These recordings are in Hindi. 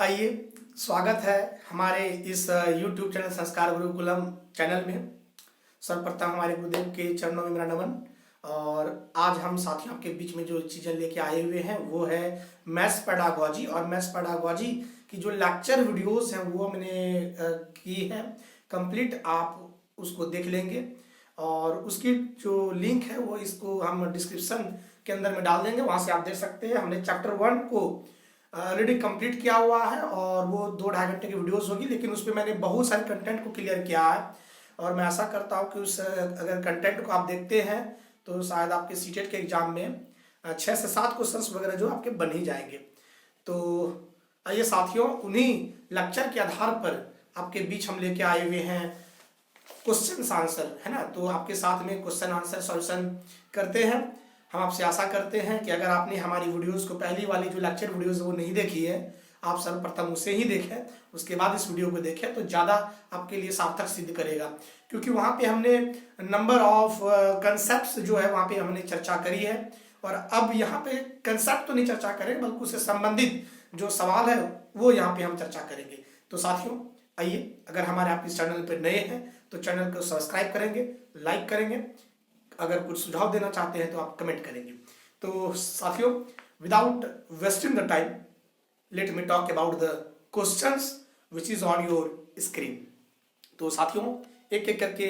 आइए, स्वागत है हमारे इस YouTube चैनल संस्कार गुरुकुलम चैनल में। सर्वप्रथम हमारे गुरुदेव के चरणों में मेरा नमन। और आज हम साथियों के बीच में जो चीज़ें लेके आए हुए हैं वो है मैथ्स पेडागोजी। और मैथ्स पेडागोजी की जो लेक्चर वीडियोस हैं वो मैंने की है कंप्लीट, आप उसको देख लेंगे। और उसकी जो लिंक है वो इसको हम डिस्क्रिप्शन के अंदर में डाल देंगे, वहाँ से आप देख सकते हैं। हमने चैप्टर 1 को ऑलरेडी कंप्लीट किया हुआ है और वो 2-2.5 घंटे की वीडियोस होगी, लेकिन उस पर मैंने बहुत सारे कंटेंट को क्लियर किया है। और मैं आशा करता हूँ कि उस अगर कंटेंट को आप देखते हैं तो शायद आपके सीटेट के एग्जाम में 6 से 7 क्वेश्चंस वगैरह जो आपके बन ही जाएंगे। तो आइए साथियों, उन्हीं लेक्चर के आधार पर आपके बीच हम लेके आए हुए हैं क्वेश्चन आंसर, है ना। तो आपके साथ में क्वेश्चन आंसर सॉल्यूशन करते हैं। हम आपसे आशा करते हैं कि अगर आपने हमारी वीडियोस को, पहली वाली जो लेक्चर वीडियोस वो नहीं देखी है, आप सर्वप्रथम उसे ही देखें, उसके बाद इस वीडियो को देखें तो ज़्यादा आपके लिए सार्थक सिद्ध करेगा। क्योंकि वहाँ पे हमने नंबर ऑफ कंसेप्ट्स जो है वहाँ पे हमने चर्चा करी है। और अब यहाँ पे कंसेप्ट तो नहीं चर्चा करेंगे, बल्कि उससे संबंधित जो सवाल है वो यहाँ पे हम चर्चा करेंगे। तो साथियों आइए, अगर हमारे आप इस चैनल पर नए हैं तो चैनल को सब्सक्राइब करेंगे, लाइक करेंगे, अगर कुछ सुझाव देना चाहते हैं तो आप कमेंट करेंगे। तो साथियों, without wasting the time, let me talk about the questions which is on your screen. तो साथियों, एक एक करके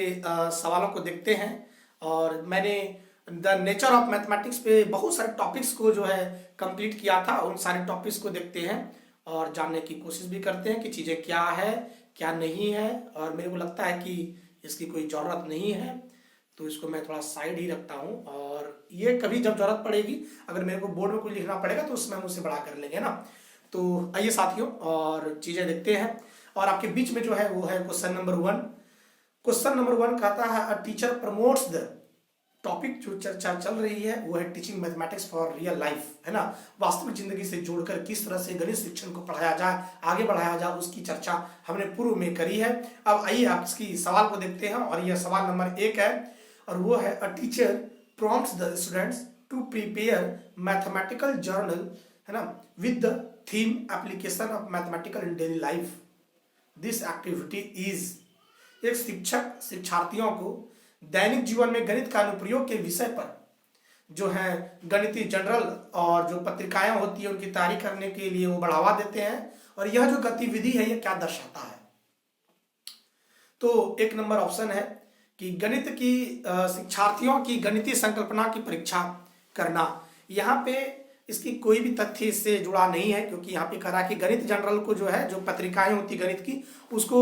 सवालों को देखते हैं। और मैंने द नेचर ऑफ मैथमेटिक्स पे बहुत सारे टॉपिक्स को जो है कंप्लीट किया था। उन सारे टॉपिक्स को देखते हैं और जानने की कोशिश भी करते हैं कि चीज़ें क्या है क्या नहीं है। और मेरे को लगता है कि इसकी कोई ज़रूरत नहीं है, तो इसको मैं थोड़ा साइड ही रखता हूँ। और ये कभी जब जरूरत पड़ेगी, अगर मेरे को बोर्ड में कुछ लिखना पड़ेगा तो उसमें हम उससे बड़ा कर लेंगे ना। तो आइए साथियों, और चीज़ें देखते हैं। और आपके बीच में जो है वो है क्वेश्चन नंबर 1। क्वेश्चन नंबर 1 कहता है a teacher promotes the, topic जो चर्चा चल रही है वो है teaching mathematics for real life, है ना। वास्तविक जिंदगी से जोड़कर किस तरह से गणित शिक्षण को पढ़ाया जाए, आगे बढ़ाया जाए, उसकी चर्चा हमने पूर्व में करी है। अब आइए आप इसकी सवाल को देखते हैं। और यह सवाल नंबर 1 है और वो है a teacher prompts the students to prepare mathematical journal, है ना, with the theme application of mathematical in daily life. This activity is, एक शिक्षक शिक्षार्थियों को दैनिक जीवन में गणित का अनुप्रयोग के विषय पर जो है गणितीय जनरल और जो पत्रिकाएं होती है उनकी तैयारी करने के लिए वो बढ़ावा देते हैं। और यह जो गतिविधि है ये क्या दर्शाता है? तो एक नंबर ऑप्शन है कि गणित की शिक्षार्थियों की गणितीय संकल्पना की परीक्षा करना। यहाँ पे इसकी कोई भी तथ्य इससे जुड़ा नहीं है, क्योंकि यहाँ पे कह रहा है कि गणित जनरल को जो है, जो पत्रिकाएं होती गणित की, उसको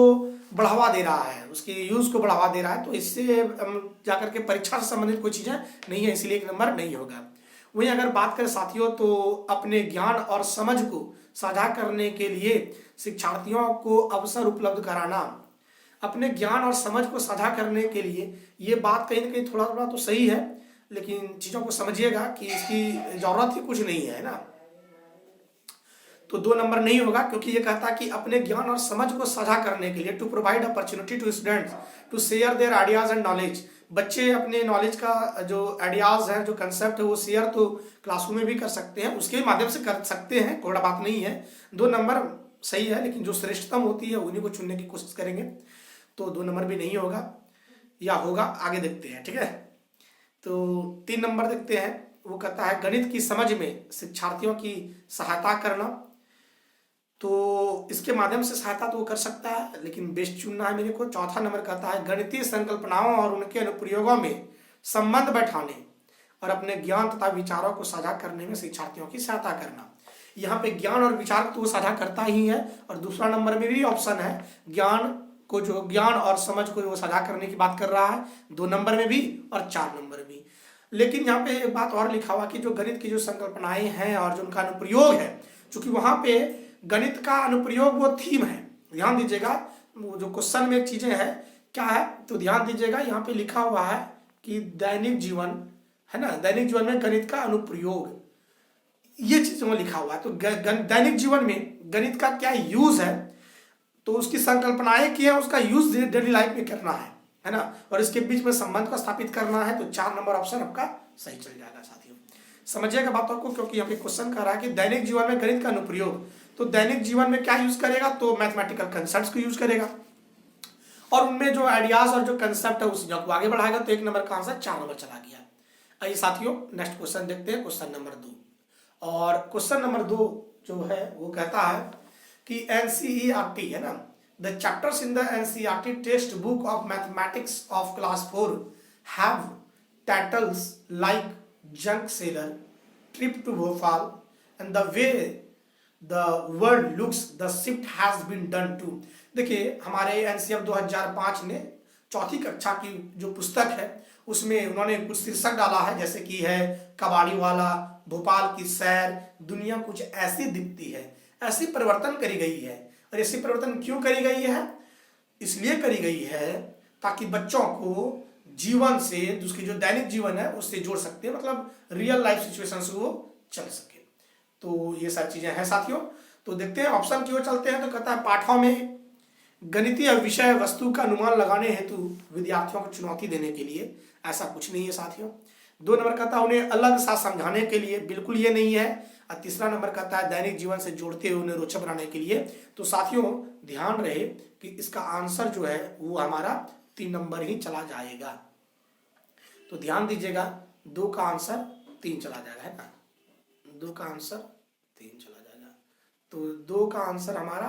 बढ़ावा दे रहा है, उसके यूज को बढ़ावा दे रहा है। तो इससे जाकर के परीक्षा से संबंधित कोई चीजें नहीं है, इसलिए 1 नंबर नहीं होगा। वहीं अगर बात करें साथियों, तो अपने ज्ञान और समझ को साझा करने के लिए शिक्षार्थियों को अवसर उपलब्ध कराना। अपने ज्ञान और समझ को साझा करने के लिए, ये बात कहीं ना कहीं थोड़ा थोड़ा तो सही है, लेकिन चीज़ों को समझिएगा कि इसकी ज़रूरत ही कुछ नहीं है ना। तो 2 नंबर नहीं होगा, क्योंकि ये कहता है कि अपने ज्ञान और समझ को साझा करने के लिए, to provide opportunity to students to share their ideas and knowledge. बच्चे अपने नॉलेज का जो आइडियाज है, जो कंसेप्ट है, वो शेयर तो क्लासरूम में भी कर सकते हैं, उसके माध्यम से कर सकते हैं, कोई बात नहीं है। 2 नंबर सही है, लेकिन जो श्रेष्ठतम होती है उन्हीं को चुनने की कोशिश करेंगे। तो 2 नंबर भी नहीं होगा, या होगा, आगे देखते हैं, ठीक है। तो 3 नंबर देखते हैं। वो कहता है गणित की समझ में शिक्षार्थियों की सहायता करना। तो इसके माध्यम से सहायता तो वो कर सकता है, लेकिन बेस्ट चुनना है मेरे को। 4था नंबर कहता है गणितीय संकल्पनाओं और उनके अनुप्रयोगों में संबंध बैठाने और अपने ज्ञान तथा विचारों को साझा करने में शिक्षार्थियों की सहायता करना। यहाँ पे ज्ञान और विचार तो वो साझा करता ही है, और दूसरा नंबर में भी ऑप्शन है ज्ञान को, जो ज्ञान और समझ को वो साझा करने की बात कर रहा है, 2 नंबर में भी और 4 नंबर भी। लेकिन यहाँ पे एक बात और लिखा हुआ कि जो गणित की जो संकल्पनाएं हैं और जो उनका अनुप्रयोग है, चूंकि वहां पे गणित का अनुप्रयोग वो थीम है, ध्यान दीजिएगा। वो जो क्वेश्चन में चीजें हैं क्या है, तो ध्यान दीजिएगा, यहाँ पे लिखा हुआ है कि दैनिक जीवन, है ना, दैनिक जीवन में गणित का अनुप्रयोग, ये चीजों में लिखा हुआ है। तो दैनिक जीवन में गणित का क्या यूज है, तो उसकी संकल्पनाएं क्या है, उसका यूज डेली लाइफ में करना है ना, और इसके बीच में संबंध को स्थापित करना है। तो 4 नंबर ऑप्शन आपका सही चल जाएगा साथियों। समझिएगा बातों को, क्योंकि यहाँ पे क्वेश्चन कर रहा है कि दैनिक जीवन में गणित का अनुप्रयोग, तो दैनिक जीवन में क्या यूज करेगा, तो मैथमेटिकल कंसेप्ट को यूज करेगा और उनमें जो आइडियाज और जो कंसेप्ट है उस चीजों को आगे बढ़ाएगा। तो 1 नंबर का आंसर 4 नंबर चला गया। आइए साथियों नेक्स्ट क्वेश्चन देखते हैं, क्वेश्चन नंबर 2। और क्वेश्चन नंबर 2 जो है वो कहता है कि एनसीईआरटी है ना, the chapters in the NCERT text book of mathematics of class 4 have titles like junk seller, trip to Bhopal and the way the world looks the shift has been done to. देखिए हमारे एनसीएफ 2005 ने चौथी कक्षा की जो पुस्तक है उसमें उन्होंने कुछ शीर्षक डाला है, जैसे कि है कबाड़ी वाला, भोपाल की सैर, दुनिया कुछ ऐसी दिखती है। ऐसी परिवर्तन करी गई है। और ऐसी परिवर्तन क्यों करी गई है, इसलिए करी गई है ताकि बच्चों को जीवन से, उसकी जो दैनिक जीवन है उससे जोड़ सकते हैं, मतलब रियल लाइफ सिचुएशन से वो चल सके। तो ये सारी चीजें हैं साथियों। तो देखते हैं ऑप्शन की ओर चलते हैं। तो कहता है पाठों में गणितीय विषय वस्तु का अनुमान लगाने हेतु विद्यार्थियों को चुनौती देने के लिए, ऐसा कुछ नहीं है साथियों। 2 नंबर कहता है उन्हें अलग सा समझाने के लिए, बिल्कुल ये नहीं है। और 3रा नंबर कहता है दैनिक जीवन से जोड़ते हुए उन्हें रोचक बनाने के लिए। तो साथियों ध्यान रहे कि इसका आंसर जो है वो हमारा 3 नंबर ही चला जाएगा। तो ध्यान दीजिएगा 2 का आंसर 3 चला जाएगा, है ना, 2 का आंसर 3 चला जाएगा। तो 2 का आंसर हमारा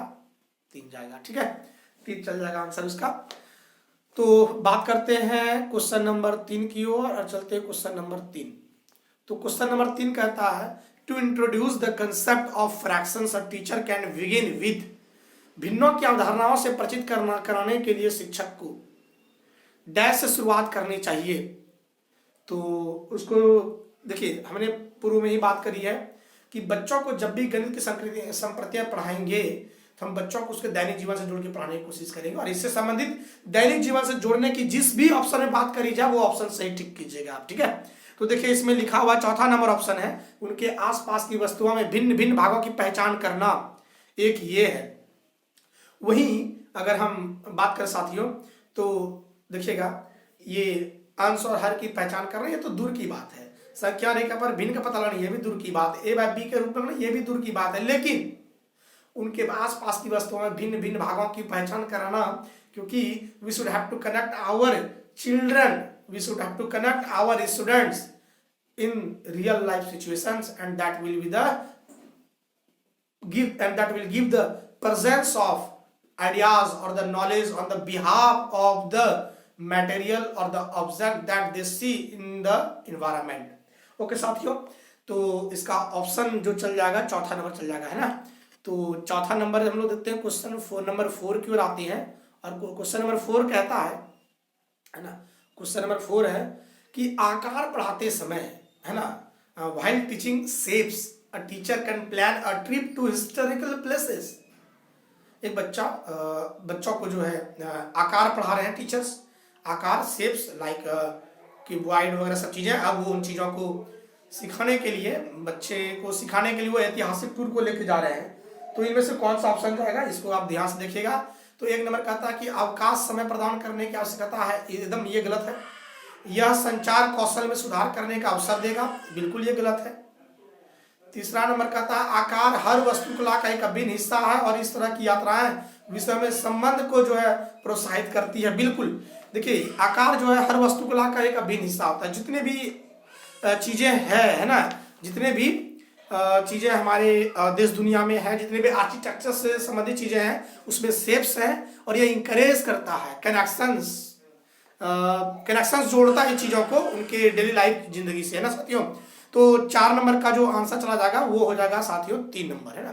3 जाएगा, ठीक है, 3 चल जाएगा आंसर उसका। तो बात करते हैं क्वेश्चन नंबर 3 की ओर और चलते हैं क्वेश्चन नंबर 3। तो क्वेश्चन नंबर 3 कहता है to introduce the concept of fractions a teacher can begin with. भिन्नों की अवधारणाओं से परिचित कराने के लिए शिक्षक को डैश से शुरुआत करनी चाहिए। तो उसको देखिए हमने पूर्व में ही बात करी है कि बच्चों को जब भी गणित की संप्रतियां पढ़ाएंगे तो हम बच्चों को उसके दैनिक जीवन से जोड़ के पढ़ाने की कोशिश करेंगे। और इससे संबंधित दैनिक जीवन से जोड़ने की जिस भी ऑप्शन में बात करी जाए वो ऑप्शन सही टिक कीजिएगा आप, ठीक है। तो देखिए इसमें लिखा हुआ 4था नंबर ऑप्शन है, उनके आसपास की वस्तुओं में भिन्न भिन्न भागों की पहचान करना, एक ये है। वहीं अगर हम बात करें साथियों तो देखिएगा ये अंश और हर की पहचान करना ये तो दूर की बात है। संख्या रेखा पर भिन्न का पता लगाना ये भी दूर की बात है, ए बाय बी के रूप में ये भी दूर की बात है। लेकिन उनके आसपास की वस्तुओं में भिन्न भिन्न भागों की पहचान कराना, क्योंकि we should have to connect our children, we should have to connect our students in real life situations and that will be the give the presence of ideas or the knowledge on the behalf of the material or the object that they see in the environment। Okay साथियों, तो इसका ऑप्शन जो चल जाएगा 4था नंबर चल जाएगा, है ना। तो 4था नंबर हम लोग देखते हैं क्वेश्चन नंबर 4 की ओर आते हैं। और क्वेश्चन नंबर 4 कहता है ना, क्वेश्चन नंबर 4 है कि आकार पढ़ाते समय, है ना, while teaching shapes a teacher can plan a trip to historical places। एक बच्चों को जो है आकार पढ़ा रहे हैं टीचर्स, आकार शेप्स लाइक क्यूबॉइड वगैरह सब चीजें। अब वो उन चीजों को सिखाने के लिए, बच्चे को सिखाने के लिए वो ऐतिहासिक टूर को लेके जा रहे हैं। तो इनमें से कौन सा ऑप्शन जाएगा, इसको आप ध्यान से देखिएगा। तो 1 नंबर कहता है कि अवकाश समय प्रदान करने की आवश्यकता है, एकदम ये गलत है। यह संचार कौशल में सुधार करने का अवसर देगा, बिल्कुल ये गलत है। 3रा नंबर कहता है आकार हर वस्तुकला का एक अभिन्न हिस्सा है और इस तरह की यात्राएं विषय में संबंध को जो है प्रोत्साहित करती है, बिल्कुल। देखिए आकार जो है हर वस्तुकला का एक अभिन्न हिस्सा होता है। जितने भी चीजें हैं, है ना, जितने भी चीजें हमारे देश दुनिया में है, जितने भी आर्किटेक्चर से संबंधित चीजें हैं उसमें शेप्स हैं और ये इंकरेज करता है कनेक्शंस जोड़ता है चीजों को उनके डेली लाइफ जिंदगी से, है ना साथियों। तो 4 नंबर का जो आंसर चला जाएगा वो हो जाएगा साथियों 3 नंबर, है ना।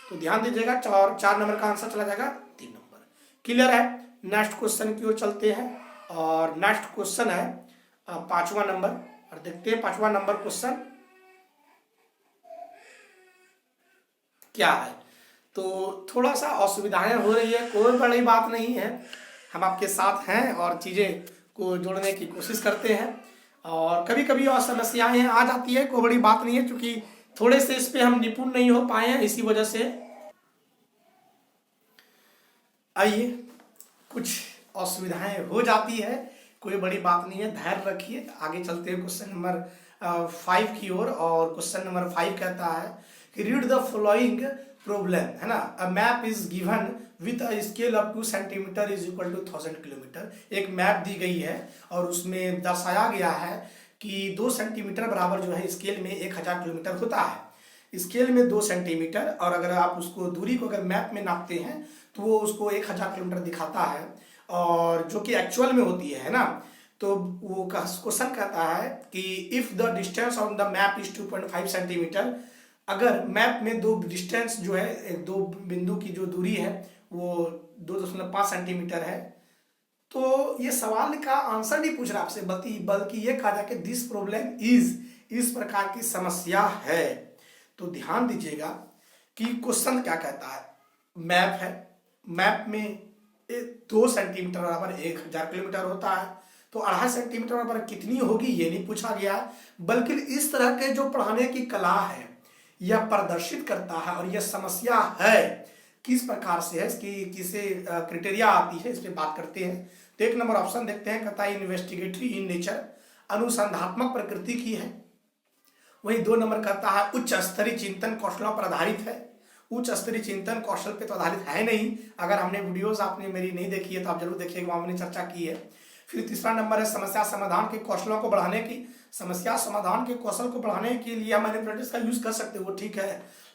तो ध्यान दीजिएगा 4 नंबर का आंसर चला जाएगा 3 नंबर। क्लियर है। नेक्स्ट क्वेश्चन की ओर चलते हैं और नेक्स्ट क्वेश्चन है 5वां नंबर। और देखते हैं 5वां नंबर क्वेश्चन क्या है। तो थोड़ा सा असुविधाएं हो रही है, कोई बड़ी बात नहीं है, हम आपके साथ हैं और चीजें को जोड़ने की कोशिश करते हैं। और कभी कभी और समस्याएं आ जाती है, कोई बड़ी बात नहीं है, क्योंकि थोड़े से इस पे हम निपुण नहीं हो पाए हैं, इसी वजह से। आइए, कुछ असुविधाएं हो जाती है, कोई बड़ी बात नहीं है, धैर्य रखिए। आगे चलते हैं क्वेश्चन नंबर 5 की ओर। और क्वेश्चन नंबर 5 कहता है कि रीड द फॉलोइंग प्रॉब्लम, है ना। A map is given with a scale of 2 centimetre is equal to 1000 kilometre. एक मैप दी गई है और उसमें दर्शाया गया है कि 2 सेंटीमीटर बराबर जो है स्केल में 1000 किलोमीटर होता है। स्केल में 2 सेंटीमीटर, और अगर आप उसको दूरी को अगर मैप में नापते हैं तो वो उसको 1000 किलोमीटर दिखाता है, और जो कि एक्चुअल में होती है ना। तो वो क्वेश्चन कहता है कि if the distance on the map is 2.5 centimetre, अगर मैप में दो डिस्टेंस जो है, दो बिंदु की जो दूरी है वो 2.5 सेंटीमीटर है, तो ये सवाल का आंसर नहीं पूछ रहा आपसे, बल्कि ये कहा जाए कि दिस प्रॉब्लम इज, इस प्रकार की समस्या है। तो ध्यान दीजिएगा कि क्वेश्चन क्या कहता है। मैप है, मैप में 2 सेंटीमीटर बराबर 1000 किलोमीटर होता है, तो 2.5 सेंटीमीटर बराबर कितनी होगी ये नहीं पूछा गया, बल्कि इस तरह के जो पढ़ाने की कला है यह प्रदर्शित करता है, और यह समस्या है किस प्रकार से है, इसकी किसे क्राइटेरिया आती है, इस पर बात करते हैं। तो 1 नंबर ऑप्शन देखते हैं, कहता है इन्वेस्टिगेटरी इन नेचर, अनुसंधात्मक प्रकृति की है। वही 2 नंबर कहता है उच्च स्तरीय चिंतन कौशलों पर आधारित है। उच्च स्तरीय चिंतन कौशल पे तो आधारित है नहीं, अगर हमने वीडियोस आपने मेरी नहीं देखी है तो आप जरूर देखिएगा, वहां हमने चर्चा की है। फिर तीसरा नंबर है समस्या समाधान के कौशलों को बढ़ाने की। समस्या समाधान के कौशल को बढ़ाने के लिए हम मैनिपुलेटर्स का यूज कर सकते हैं, वो ठीक है।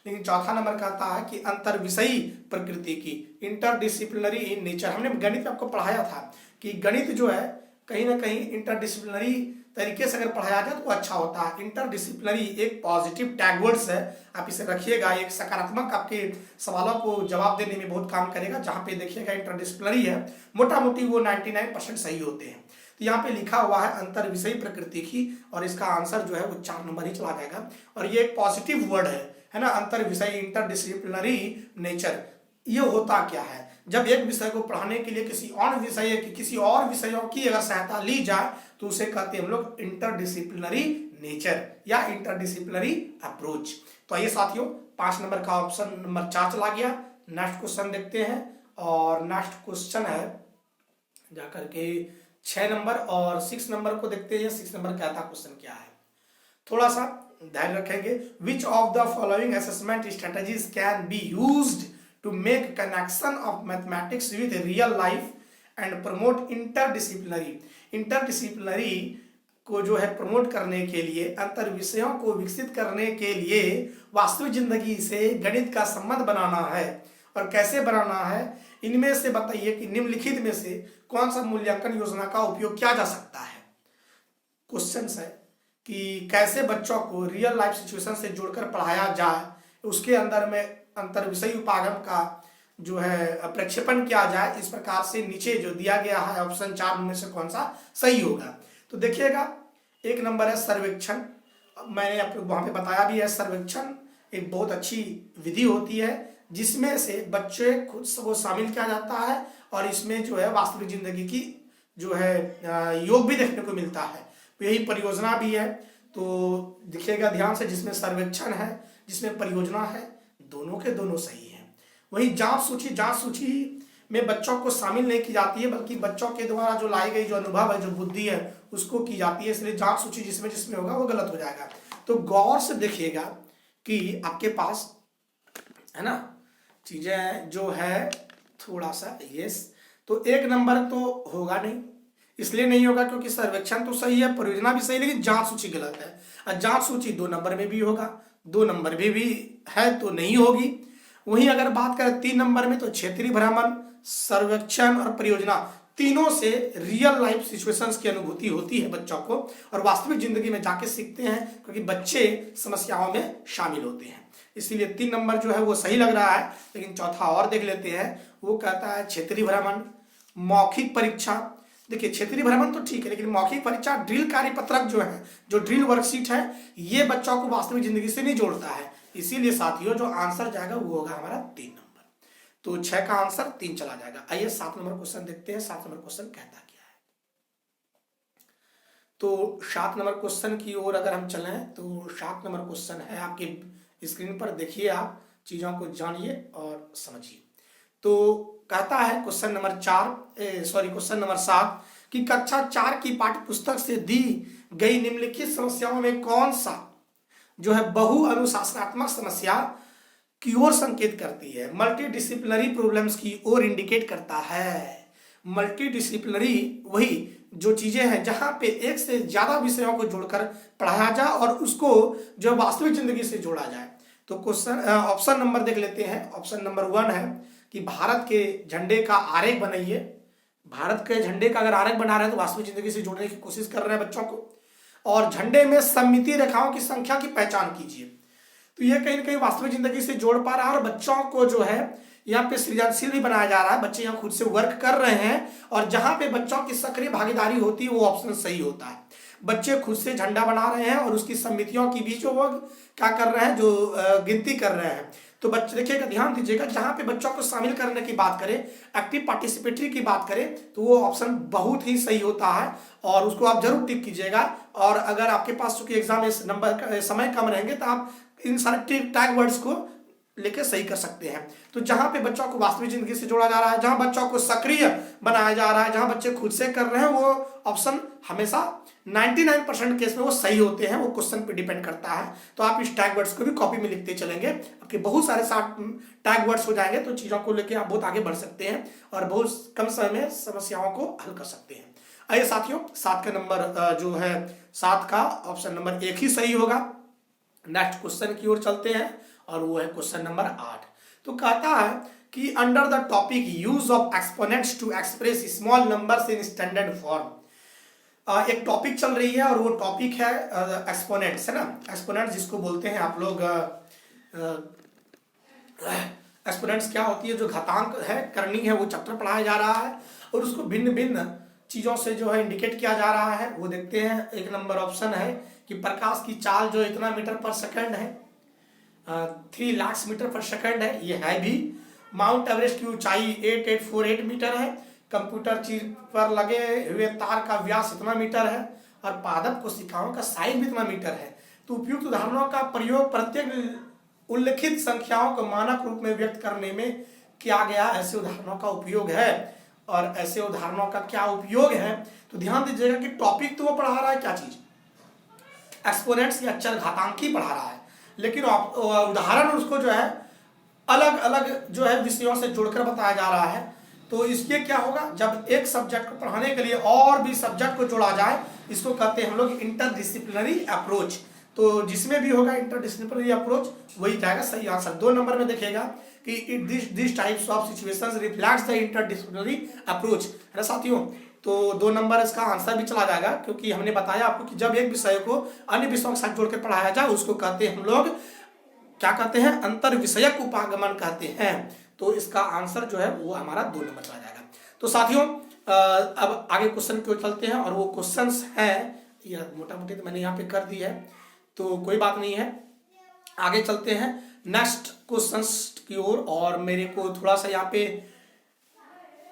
लेकिन चौथा नंबर कहता है कि अंतर विषयी प्रकृति की, इंटरडिसिप्लिनरी इन नेचर। हमने गणित में आपको पढ़ाया था कि गणित जो है कहीं ना कहीं इंटरडिसिप्लिनरी तरीके से अगर पढ़ाया जाए तो अच्छा होता है। इंटरडिसिप्लिनरी एक पॉजिटिव टैग वर्ड्स है, आप इसे रखिएगा, एक सकारात्मक आपके सवालों को जवाब देने में बहुत काम करेगा। जहां पे देखिएगा इंटरडिसिप्लिनरी है, मोटा मोटी वो 99% सही होते हैं। तो यहाँ पे लिखा हुआ है अंतर विषयी प्रकृति की, और इसका आंसर जो है वो 4 नंबर ही चला जाएगा। और ये एक पॉजिटिव वर्ड है ना, अंतर विषयी, इंटरडिसिप्लिनरी नेचर। ये होता क्या है, जब एक विषय को पढ़ाने के लिए किसी और विषयों की अगर सहायता ली जाए तो उसे कहते हैं हम लोग इंटरडिसिप्लिनरी नेचर या इंटरडिसिप्लिनरी अप्रोच। तो आइए साथियों, 5 नंबर का ऑप्शन नंबर 4 चला गया। नेक्स्ट क्वेश्चन देखते हैं, और नेक्स्ट क्वेश्चन है जाकर के 6 नंबर और 6 नंबर को देखते हैं। 6 नंबर क्या था, क्वेश्चन क्या है, थोड़ा सा ध्यान रखेंगे। विच of the following assessment strategies can be used to make connection of mathematics with real life and promote interdisciplinary को जो है प्रमोट करने के लिए, अंतर विषयों को विकसित करने के लिए वास्तविक जिंदगी से गणित का संबंध बनाना है, और कैसे बनाना है, इनमें से बताइए कि निम्नलिखित में से कौन सा मूल्यांकन योजना का उपयोग किया जा सकता है। क्वेश्चन है कि कैसे बच्चों को रियल लाइफ सिचुएशन से जोड़कर पढ़ाया जाए, उसके अंदर में अंतर विषय उपागम का जो है प्रक्षेपण किया जाए। इस प्रकार से नीचे जो दिया गया है ऑप्शन 4 में से कौन सा सही होगा। तो देखिएगा 1 नंबर है सर्वेक्षण, मैंने आपको वहां पे बताया भी है। सर्वेक्षण एक बहुत अच्छी विधि होती है जिसमें से बच्चे खुद को शामिल किया जाता है, और इसमें जो है वास्तविक जिंदगी की जो है योग भी देखने को मिलता है। तो यही परियोजना भी है, तो देखिएगा ध्यान से, जिसमें सर्वेक्षण है जिसमें परियोजना है, दोनों के दोनों सही हैं। वही जांच सूची में बच्चों को शामिल नहीं की जाती है, बल्कि बच्चों के द्वारा जो लाई गई जो अनुभव है, जो बुद्धि है, उसको की जाती है। इसलिए जांच सूची जिसमें जिसमें होगा वो गलत हो जाएगा। तो गौर से देखिएगा कि आपके पास है ना चीजें जो है थोड़ा सा यस, तो 1 नंबर तो होगा नहीं, इसलिए नहीं होगा क्योंकि सर्वेक्षण तो सही है, परियोजना भी सही, लेकिन जांच सूची गलत है। और जांच सूची 2 नंबर में भी होगा, 2 नंबर में भी है तो नहीं होगी। वहीं अगर बात करें 3 नंबर में, तो क्षेत्रीय भ्रमण, सर्वेक्षण और परियोजना, तीनों से रियल लाइफ सिचुएशंस की अनुभूति होती है बच्चों को, और वास्तविक जिंदगी में जाके सीखते हैं, क्योंकि बच्चे समस्याओं में शामिल होते हैं। इसीलिए 3 नंबर जो है वो सही लग रहा है। लेकिन चौथा और देख लेते हैं, वो कहता है क्षेत्रीय भ्रमण, मौखिक परीक्षा। देखिए क्षेत्रीय भ्रमण तो ठीक है, लेकिन मौखिक परीक्षा, ड्रिल कार्यपत्रक जो है, जो ड्रिल वर्कशीट है, ये बच्चों को वास्तविक जिंदगी से नहीं जोड़ता है। इसीलिए साथियों जो आंसर जाएगा वो होगा हमारा 3 नंबर। तो 6 का आंसर 3 चला जाएगा। आइए 7 नंबर क्वेश्चन देखते हैं। 7 नंबर क्वेश्चन कहता क्या है। तो 7 नंबर क्वेश्चन की ओर अगर हम चलें, तो 7 नंबर क्वेश्चन है, आपके स्क्रीन पर देखिए, आप चीजों को जानिए और समझिए। तो कहता है क्वेश्चन नंबर 7 कि कक्षा 4 की पाठ्य पुस्तक से दी गई निम्नलिखित समस्याओं में कौन सा जो है बहु अनुशासनात्मक समस्या की ओर संकेत करती है, मल्टी डिसिप्लिनरी प्रॉब्लम्स की ओर इंडिकेट करता है। मल्टी डिसिप्लिनरी वही जो चीजें हैं जहां पे एक से ज्यादा विषयों को जोड़कर पढ़ाया जाए और उसको जो वास्तविक जिंदगी से जोड़ा जाए। तो क्वेश्चन ऑप्शन नंबर देख लेते हैं। ऑप्शन नंबर 1 है कि भारत के झंडे का आरेख बनाइए। भारत के झंडे का अगर आरेख बना रहे हैं तो वास्तविक जिंदगी से जोड़ने की कोशिश कर रहे हैं बच्चों को। और झंडे में सममितीय रेखाओं की संख्या की पहचान कीजिए। तो ये कहीं ना कहीं वास्तविक जिंदगी से जोड़ पा रहा है और बच्चों को जो है यहाँ पे सृजनशील भी बनाया जा रहा है। बच्चे यहाँ खुद से वर्क कर रहे हैं और जहां पे बच्चों की सक्रिय भागीदारी होती है वो ऑप्शन सही होता है। बच्चे खुद से झंडा बना रहे हैं और उसकी समितियों की भी जो वो क्या कर रहे हैं, जो गिनती कर रहे हैं। तो बच्चे देखिएगा, ध्यान दीजिएगा, जहां पे बच्चों को शामिल करने की बात करें, एक्टिव पार्टिसिपेटरी की बात करें, तो वो ऑप्शन बहुत ही सही होता है और उसको आप जरूर टिक कीजिएगा। और अगर आपके पास चूंकि एग्जाम इस नंबर समय कम रहेंगे तो आप इन सारे टैग वर्ड्स को लेके सही कर सकते हैं। तो जहां पे बच्चों को वास्तविक जिंदगी से जोड़ा जा रहा है, जहां बच्चों को सक्रिय बनाया जा रहा है, जहां बच्चे खुद से कर रहे हैं, वो ऑप्शन हमेशा 99% केस में वो सही होते हैं। वो क्वेश्चन पे डिपेंड करता है। तो आप इस टैग वर्ड्स को भी कॉपी में लिखते चलेंगे, आपके बहुत सारे 60 टैग वर्ड्स हो जाएंगे। तो चीजों को लेके आप बहुत आगे बढ़ सकते हैं और बहुत कम समय में समस्याओं को हल कर सकते हैं। आइए साथियों, 7 का नंबर जो है 7 का ऑप्शन नंबर 1 ही सही होगा। नेक्स्ट क्वेश्चन की ओर चलते हैं और वो है क्वेश्चन नंबर 8। तो कहता है कि under the topic use of exponents to express small numbers in standard form. एक टॉपिक चल रही है और वो टॉपिक है एक्सपोनेंट्स, है ना। एक्सपोनेंट्स जिसको बोलते हैं आप लोग, एक्सपोनेंट्स क्या होती है, जो घातांक है, करनी है, वो चैप्टर पढ़ाया जा रहा है और उसको भिन्न भिन्न चीजों से जो है इंडिकेट किया जा रहा है। वो देखते हैं। 1 नंबर ऑप्शन है कि प्रकाश की चाल जो इतना मीटर पर सेकंड है, 3 लाख मीटर पर सेकंड है, ये है भी। माउंट एवरेस्ट की ऊंचाई 8848 मीटर है। कंप्यूटर चिप पर लगे हुए तार का व्यास इतना मीटर है और पादप कोशिकाओं का साइज भी इतना मीटर है। तो उपयुक्त उदाहरणों का प्रयोग प्रत्येक उल्लिखित संख्याओं को मानक रूप में व्यक्त करने में किया गया ऐसे उदाहरणों का उपयोग है। और ऐसे उदाहरणों का क्या उपयोग है, तो ध्यान दीजिएगा कि टॉपिक तो वो पढ़ा रहा है क्या चीज, एक्सपोनेंट्स या चर घातांकी पढ़ा रहा है, लेकिन उदाहरण उसको जो है अलग अलग जो है विषयों से जोड़कर बताया जा रहा है। तो इसके क्या होगा, जब एक सब्जेक्ट को पढ़ाने के लिए और भी सब्जेक्ट को जोड़ा जाए, इसको कहते हैं हम लोग इंटरडिसिप्लिनरी अप्रोच। तो जिसमें भी होगा इंटरडिसिप्लिनरी अप्रोच वही जाएगा सही आंसर। 2 नंबर में देखेगा कि this types of situations reflects the interdisciplinary approach, है ना साथियों। तो 2 नंबर इसका आंसर भी चला जाएगा, क्योंकि हमने बताया आपको कि जब एक विषय को अन्य विषयों के साथ जोड़ के पढ़ाया जाए उसको कहते हैं हम लोग क्या कहते हैं, अंतर विषयक उपागमन कहते हैं। तो इसका आंसर जो है वो हमारा 2 नंबर चला जाएगा। तो साथियों अब आगे क्वेश्चन की ओर चलते हैं और वो क्वेश्चंस है, यह मोटा मोटी तो मैंने यहाँ पे कर दी है तो कोई बात नहीं है। आगे चलते हैं नेक्स्ट क्वेश्चंस की ओर और मेरे को थोड़ा सा यहाँ पे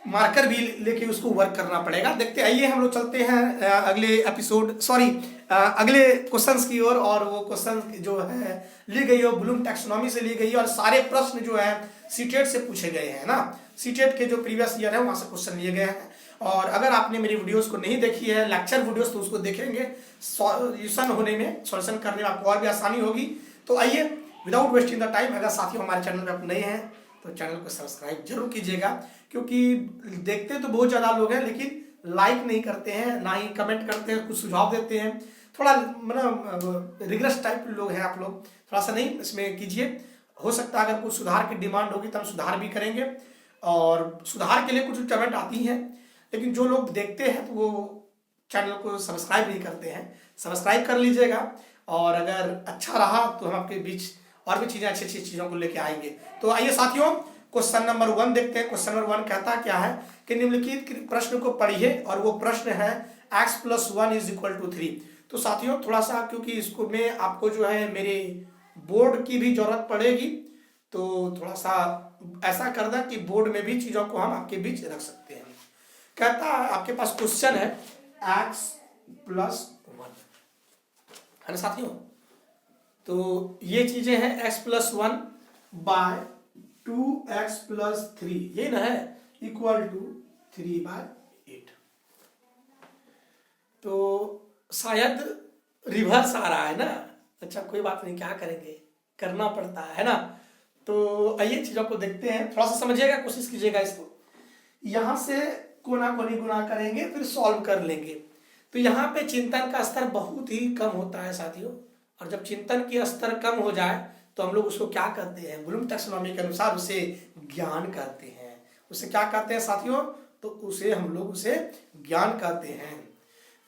मार्कर भी लेके उसको वर्क करना पड़ेगा। देखते आइए हम लोग चलते हैं अगले क्वेश्चंस की ओर। और वो क्वेश्चन जो है ली गई है ब्लूम टैक्सोनॉमी से ली गई है और सारे प्रश्न जो है सीटेट से पूछे गए हैं ना। सीटेट के जो प्रीवियस ईयर है वहां से क्वेश्चन लिए गए हैं। और अगर आपने मेरी वीडियोस को नहीं देखी है, लेक्चर वीडियोस, तो उसको देखेंगे, सॉल्यूशन होने में, सॉल्यूशन करने में आपको और भी आसानी होगी। तो आइए विदाउट वेस्टिंग द टाइम, अगर साथियों हमारे चैनल पर आप नए हैं तो चैनल को सब्सक्राइब जरूर कीजिएगा, क्योंकि देखते तो बहुत ज़्यादा लोग हैं लेकिन लाइक नहीं करते हैं, ना ही कमेंट करते हैं, कुछ सुझाव देते हैं। थोड़ा मतलब रिग्रेस टाइप लोग हैं आप लोग, थोड़ा सा नहीं इसमें कीजिए। हो सकता है अगर कुछ सुधार की डिमांड होगी तो हम सुधार भी करेंगे और सुधार के लिए कुछ कमेंट आती हैं, लेकिन जो लोग देखते हैं तो वो चैनल को सब्सक्राइब नहीं करते हैं। सब्सक्राइब कर लीजिएगा और अगर अच्छा रहा तो हम आपके बीच और भी चीज़ें, अच्छी अच्छी चीज़ों को लेके आएंगे। तो आइए साथियों क्वेश्चन नंबर 1 देखते हैं। क्वेश्चन नंबर 1 कहता क्या है कि निम्नलिखित प्रश्न को पढ़िए और वो प्रश्न है x+1 = 3। तो साथियों थोड़ा सा, क्योंकि इसको में आपको जो है मेरे बोर्ड की भी जरूरत पड़ेगी, तो थोड़ा सा ऐसा कर दें कि बोर्ड में भी चीज़ों को हम आपके बीच रख सकते हैं। कहता है आपके पास क्वेश्चन है x+1, है ना साथियों। तो ये चीजें हैं x+1 / 2x+3, ये ना है, = 3/8। तो शायद रिवर्स आ रहा है ना। अच्छा कोई बात नहीं, क्या करेंगे, करना पड़ता है ना। तो आइए चीजों को देखते हैं, थोड़ा सा समझिएगा, कोशिश कीजिएगा इसको। यहाँ से कोना कोनी गुना करेंगे, फिर सॉल्व कर लेंगे। तो यहाँ पे चिंतन का स्तर बहुत ही कम होता है साथियों, और जब चिंतन की स्तर कम हो जाए तो हम लोग उसको क्या करते हैं, ब्लूम टैक्सोनॉमी के अनुसार उसे ज्ञान कहते हैं। उसे क्या कहते हैं साथियों, तो उसे हम लोग उसे ज्ञान कहते हैं।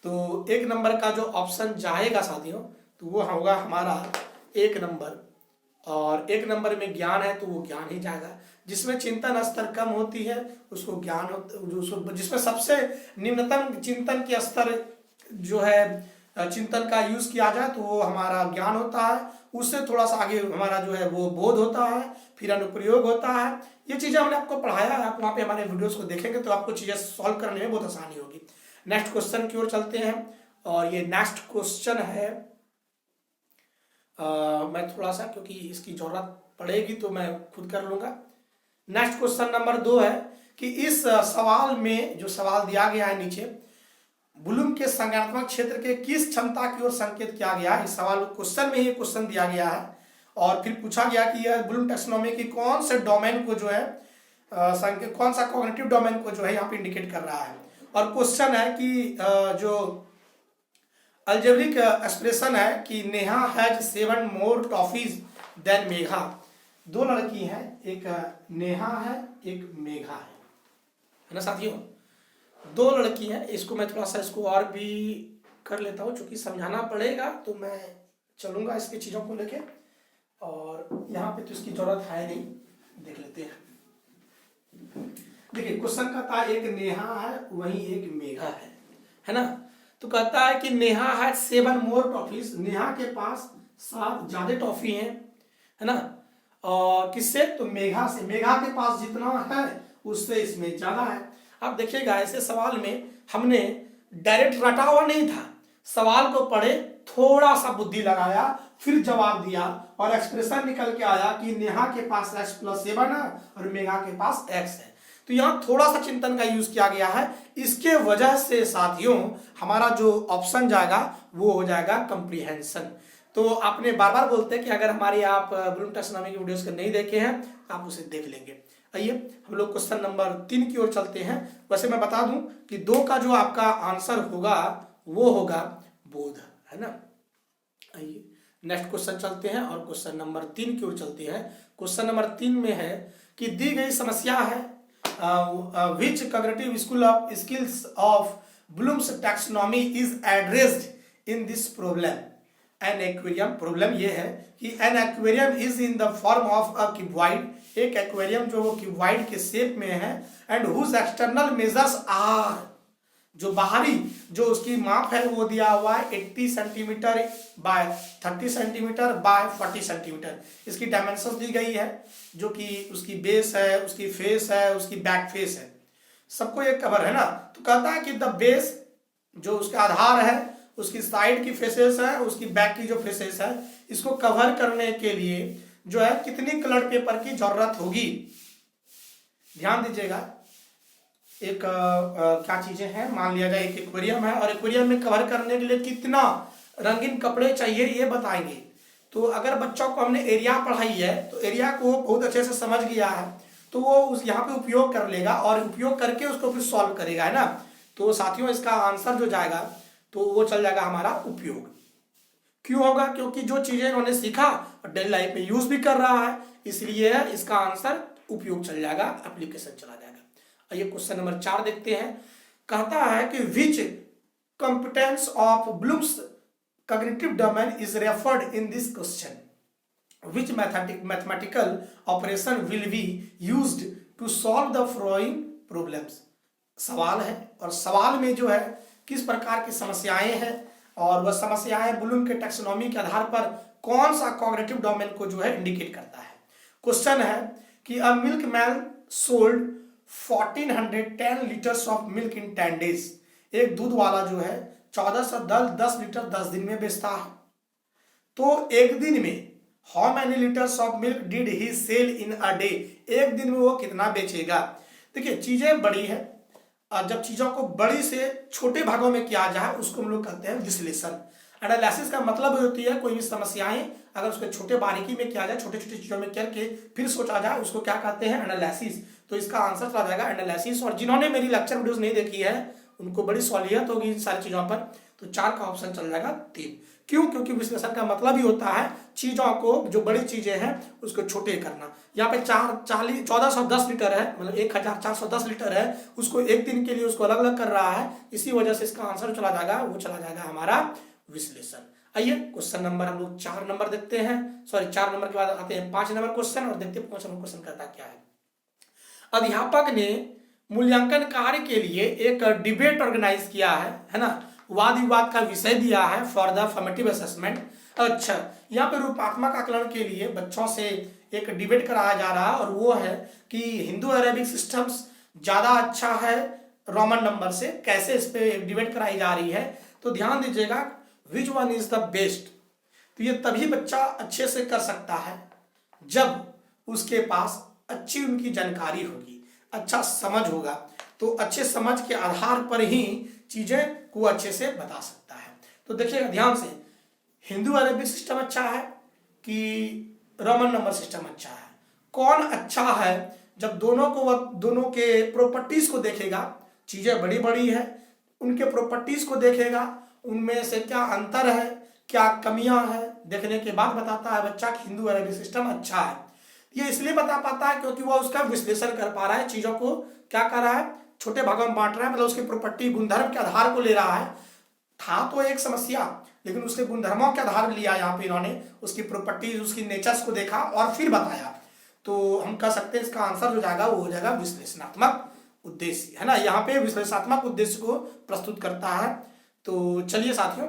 तो एक नंबर का जो ऑप्शन जाएगा साथियों, तो वो होगा हमारा 1 नंबर, और 1 नंबर में ज्ञान है तो वो ज्ञान ही जाएगा। जिसमें चिंतन स्तर कम होती है उसको ज्ञान होता, जिसमें सबसे निम्नतम चिंतन के स्तर जो है चिंतन का यूज किया जाए तो वो हमारा ज्ञान होता है। उससे थोड़ा सा आगे हमारा जो है वो बोध होता है, फिर अनुप्रयोग होता है। ये चीजें हमने आपको पढ़ाया है, आप वहाँ पे हमारे वीडियोस को देखेंगे तो आपको चीजें सॉल्व करने में बहुत आसानी होगी। नेक्स्ट क्वेश्चन की ओर चलते हैं, और ये नेक्स्ट क्वेश्चन है मैं थोड़ा सा, क्योंकि इसकी जरूरत पड़ेगी तो मैं खुद कर लूंगा। नेक्स्ट क्वेश्चन नंबर 2 है कि इस सवाल में जो सवाल दिया गया है नीचे, ब्लूम के संज्ञानात्मक क्षेत्र के किस क्षमता की ओर संकेत किया गया है। इस सवाल क्वेश्चन में ही क्वेश्चन दिया गया है, और फिर पूछा गया कि यह ब्लूम टैक्सोनॉमी की कौन से डोमेन को जो है कौन सा कॉग्निटिव डोमेन को जो है यहाँ पे इंडिकेट कर रहा है। और क्वेश्चन है कि जो अल्जेब्रिक एक्सप्रेशन है कि Neha has 7 more toffees than Megha. 2 लड़की हैं, एक नेहा है एक मेघा है ना साथियों। 2 लड़की हैं। इसको मैं थोड़ा सा इसको और भी कर लेता हूँ, चूंकि समझाना पड़ेगा तो मैं चलूंगा इसकी चीजों को लेके, और यहाँ पे तो इसकी जरूरत है नहीं, देख लेते हैं। देखिए क्वेश्चन कहता है एक नेहा है वहीं एक मेघा है ना। तो कहता है कि नेहा है 7 मोर टॉफीज, नेहा के पास 7 ज्यादा टॉफी है ना। और किससे, तो मेघा से। मेघा के पास जितना है उससे इसमें ज्यादा है। आप देखिएगा ऐसे सवाल में हमने डायरेक्ट रटा हुआ नहीं था, सवाल को पढ़े, थोड़ा सा बुद्धि लगाया, फिर जवाब दिया, और एक्सप्रेशन निकल के आया कि नेहा के पास x+7 है और मेघा के पास x है। तो यहाँ थोड़ा सा चिंतन का यूज किया गया है। इसके वजह से साथियों हमारा जो ऑप्शन जाएगा वो हो जाएगा कंप्रीहेंशन। तो आपने बार बार बोलते हैं कि अगर हमारी आप ब्लूम टैक्सोनॉमी की वीडियोस को नहीं देखे हैं तो आप उसे देख लेंगे। आइए हम लोग क्वेश्चन नंबर 3 की ओर चलते हैं। वैसे मैं बता दूं कि 2 का जो आपका आंसर होगा वो होगा बोध, है ना। आइए नेक्स्ट क्वेश्चन चलते हैं और क्वेश्चन नंबर 3 की ओर चलते हैं। क्वेश्चन नंबर 3 में है कि दी गई समस्या है which cognitive skills of Bloom's taxonomy is addressed in this problem। An aquarium, problem ये है कि an aquarium is in the form of a cuboid, एक एक्वेरियम जो वो क्यूबॉइड के शेप में है, and whose external measures are, जो बाहरी जो उसकी माप है वो दिया हुआ है 80 centimetre bye 30 centimetre bye 40 centimetre. इसकी डायमेंशन दी गई है, जो कि उसकी बेस है, उसकी फेस है, उसकी बैक फेस है, सबको ये कवर है ना। तो कहता है कि द बेस जो उसका आधार है, उसकी साइड की फेसेस है, उसकी बैक की जो फेसेस है, इसको कवर करने के लिए जो है कितनी कलर पेपर की जरूरत होगी। ध्यान दीजिएगा, एक क्या चीजें हैं, मान लिया जाए एक एक्वेरियम है और एक्वेरियम में कवर करने के लिए कितना रंगीन कपड़े चाहिए ये बताएंगे। तो अगर बच्चों को हमने एरिया पढ़ाई है तो एरिया को बहुत अच्छे से समझ गया है तो वो उस यहाँ पे उपयोग कर लेगा और उपयोग करके उसको फिर सॉल्व करेगा, है ना। तो साथियों इसका आंसर जो जाएगा तो वो चल जाएगा हमारा उपयोग। क्यों होगा, क्योंकि जो चीजें इन्होंने सीखा और डेली लाइफ में यूज भी कर रहा है, इसलिए इसका आंसर उपयोग चल जाएगा, एप्लीकेशन चला जाएगा। आइए क्वेश्चन नंबर 4 देखते हैं। कहता है कि which competence of Bloom's cognitive domain is referred in this question, which mathematical operation will be used to solve the following problems. सवाल है और सवाल में जो है किस प्रकार की समस्याएं हैं और वह समस्याएं ब्लूम के टैक्सोनॉमी के आधार पर कौन सा कॉग्निटिव डोमेन को जो है इंडिकेट करता है। क्वेश्चन है कि a milk man sold 1410 litres of milk in 10 days. एक दूध वाला जो है 1410 लीटर 10 दिन में बेचता है। तो एक दिन में how many litres of milk did he sell in a day, एक दिन में वो कितना बेचेगा। देखिए चीजें बड़ी है, जब चीजों को बड़ी से छोटे भागों में किया जाए उसको हम लोग कहते हैं विश्लेषण। एनालिसिस का मतलब होती है कोई भी समस्याएं अगर उसको छोटे बारीकी में किया जाए, छोटे छोटे चीजों में करके फिर सोचा जाए, उसको क्या कहते हैं, एनालिसिस। तो इसका आंसर चला जाएगा एनालिसिस। और जिन्होंने मेरी लेक्चर वीडियोस नहीं देखी है उनको बड़ी सहूलियत होगी इन सारी चीजों पर। तो 4 का ऑप्शन चल जाएगा 3। क्यों? क्योंकि विश्लेषण का मतलब ही होता है चीजों को, जो बड़ी चीजें हैं उसको छोटे करना। यहाँ पे 1410 लीटर है, मतलब 1410 लीटर है, उसको एक दिन के लिए उसको अलग अलग कर रहा है, इसी वजह से इसका आंसर चला जाएगा, वो चला जाएगा हमारा विश्लेषण। आइए क्वेश्चन नंबर हम लोग 4 नंबर देखते हैं, सॉरी 4 नंबर के बाद आते हैं 5 नंबर क्वेश्चन, और देखते हैं 5 नंबर क्वेश्चन करता क्या है। अध्यापक ने मूल्यांकन कार्य के लिए एक डिबेट ऑर्गेनाइज किया है ना, वाद विवाद का विषय दिया है फॉर द फॉर्मेटिव असेसमेंट। अच्छा, यहाँ पे रूपात्मक आकलन के लिए बच्चों से एक डिबेट कराया जा रहा है, और वो है कि हिंदू अरेबिक सिस्टम्स ज्यादा अच्छा है रोमन नंबर से, कैसे इस पे डिबेट कराई जा रही है। तो ध्यान दीजिएगा, which one is the best. तो ये तभी बच्चा अच्छे से कर सकता है जब उसके पास अच्छी उनकी जानकारी होगी, अच्छा समझ होगा। तो अच्छे समझ के आधार पर ही चीजें को अच्छे से बता सकता है। तो देखिएगा ध्यान से, हिंदू अरेबिक सिस्टम अच्छा है कि रोमन नंबर सिस्टम अच्छा है? कौन अच्छा है? जब दोनों के प्रॉपर्टीज को देखेगा, चीजें बड़ी बड़ी है, उनके प्रॉपर्टीज को देखेगा, उनमें से क्या अंतर है, क्या कमियां है, देखने के बाद बताता है बच्चा कि हिंदू अरेबिक सिस्टम अच्छा है। ये इसलिए बता पाता है क्योंकि वह उसका विश्लेषण कर पा रहा है, चीजों को क्या कर रहा है, छोटे भागों में बांट रहा है, मतलब उसकी प्रॉपर्टी गुणधर्म के आधार को ले रहा है। था तो एक समस्या, लेकिन उसके गुणधर्मों के आधार लिया यहाँ पे इन्होंने, उसकी प्रॉपर्टीज, उसकी नेचर्स को देखा और फिर बताया। तो हम कह सकते हैं इसका आंसर जो जाएगा वो हो जाएगा विश्लेषणात्मक उद्देश्य, है ना। यहाँ पे विश्लेषणात्मक उद्देश्य को प्रस्तुत करता है। तो चलिए साथियों,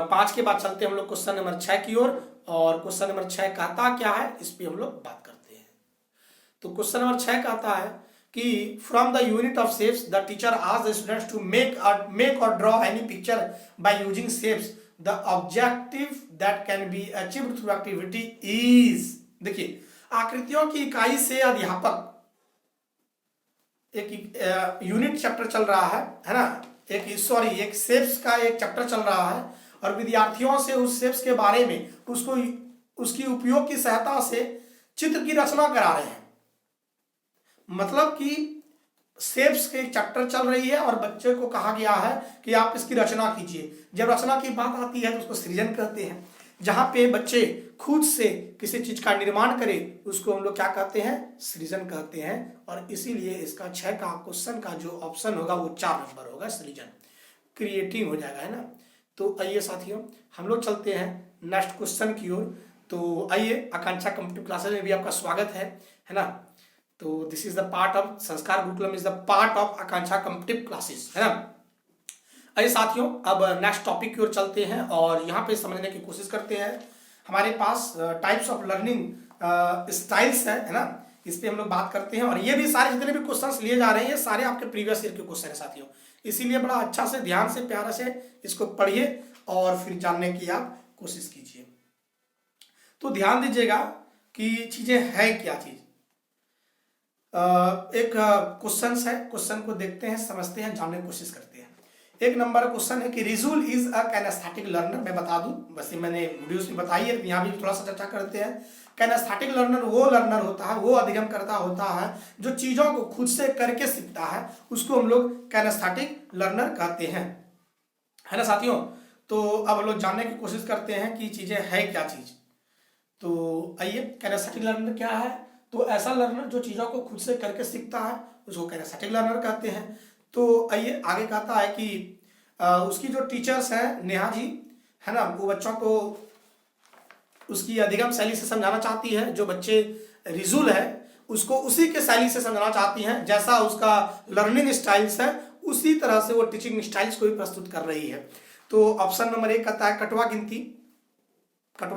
5 के बाद चलते हैं हम लोग क्वेश्चन नंबर 6 की ओर, और क्वेश्चन नंबर 6 कहता क्या है इस पे हम लोग बात करते हैं। तो क्वेश्चन नंबर 6 कहता है कि from the unit of shapes the teacher asked the students to make or draw any picture by using shapes, the objective that can be achieved through activity is. देखिए, आकृतियों की इकाई से अध्यापक, एक यूनिट चैप्टर चल रहा है ना, एक शेप्स का एक चैप्टर चल रहा है, और विद्यार्थियों से उस शेप्स के बारे में उसकी उपयोग की सहायता से चित्र की रचना करा रहे हैं। मतलब कि शेप्स के चैप्टर चल रही है और बच्चे को कहा गया है कि आप इसकी रचना कीजिए। जब रचना की बात आती है तो उसको सृजन कहते हैं। जहां पे बच्चे खुद से किसी चीज का निर्माण करें उसको हम लोग क्या कहते हैं, सृजन कहते हैं। और इसीलिए इसका 6 का क्वेश्चन का जो ऑप्शन होगा वो 4 नंबर होगा, सृजन, क्रिएटिव हो जाएगा, है ना। तो आइए साथियों, हम लोग चलते हैं नेक्स्ट क्वेश्चन की ओर। तो आइए, आकांक्षा कॉम्पिटिटिव क्लासेस में भी आपका स्वागत है ना। तो this is the part of Sanskar Gurukulam, is the part of Akanksha competitive classes, है ना। आइए साथियों, अब नेक्स्ट टॉपिक की ओर चलते हैं और यहाँ पे समझने की कोशिश करते हैं। हमारे पास टाइप्स ऑफ लर्निंग स्टाइल्स है ना, इस पे हम लोग बात करते हैं। और ये भी सारे जितने भी क्वेश्चंस लिए जा रहे हैं ये सारे आपके प्रीवियस ईयर के क्वेश्चन है साथियों, इसीलिए बड़ा अच्छा से ध्यान से प्यारा से इसको पढ़िए और फिर जानने की आप कोशिश कीजिए। तो ध्यान दीजिएगा कि चीजें है क्या चीज। एक क्वेश्चन है, क्वेश्चन को देखते हैं, समझते हैं, जानने की कोशिश करते हैं। 1 नंबर क्वेश्चन है कि Rijul is a kinesthetic learner. मैं बता दूं, वैसे मैंने वीडियोस में बताई है, यहाँ भी थोड़ा सा चर्चा करते हैं। काइनेस्थेटिक लर्नर वो लर्नर होता है, वो अधिगम करता होता है जो चीजों को खुद से करके सीखता है, उसको हम लोग काइनेस्थेटिक लर्नर कहते हैं, है ना साथियों। तो अब हम लोग जानने की कोशिश करते हैं कि चीजें है क्या चीज। तो आइए, काइनेस्थेटिक लर्नर क्या है। तो ऐसा लर्नर जो चीजों को खुद से करके सीखता है उसको काइनेस्थेटिक लर्नर कहते हैं। तो आइए आगे कहता है कि उसकी जो टीचर्स हैं नेहा जी, है ना, वो बच्चों को उसकी अधिगम शैली से समझाना चाहती है। जो बच्चे रिजुल है उसको उसी के शैली से समझाना चाहती हैं, जैसा उसका लर्निंग स्टाइल्स है उसी तरह से वो टीचिंग स्टाइल्स को भी प्रस्तुत कर रही है। तो ऑप्शन नंबर 1 कहता है कटवा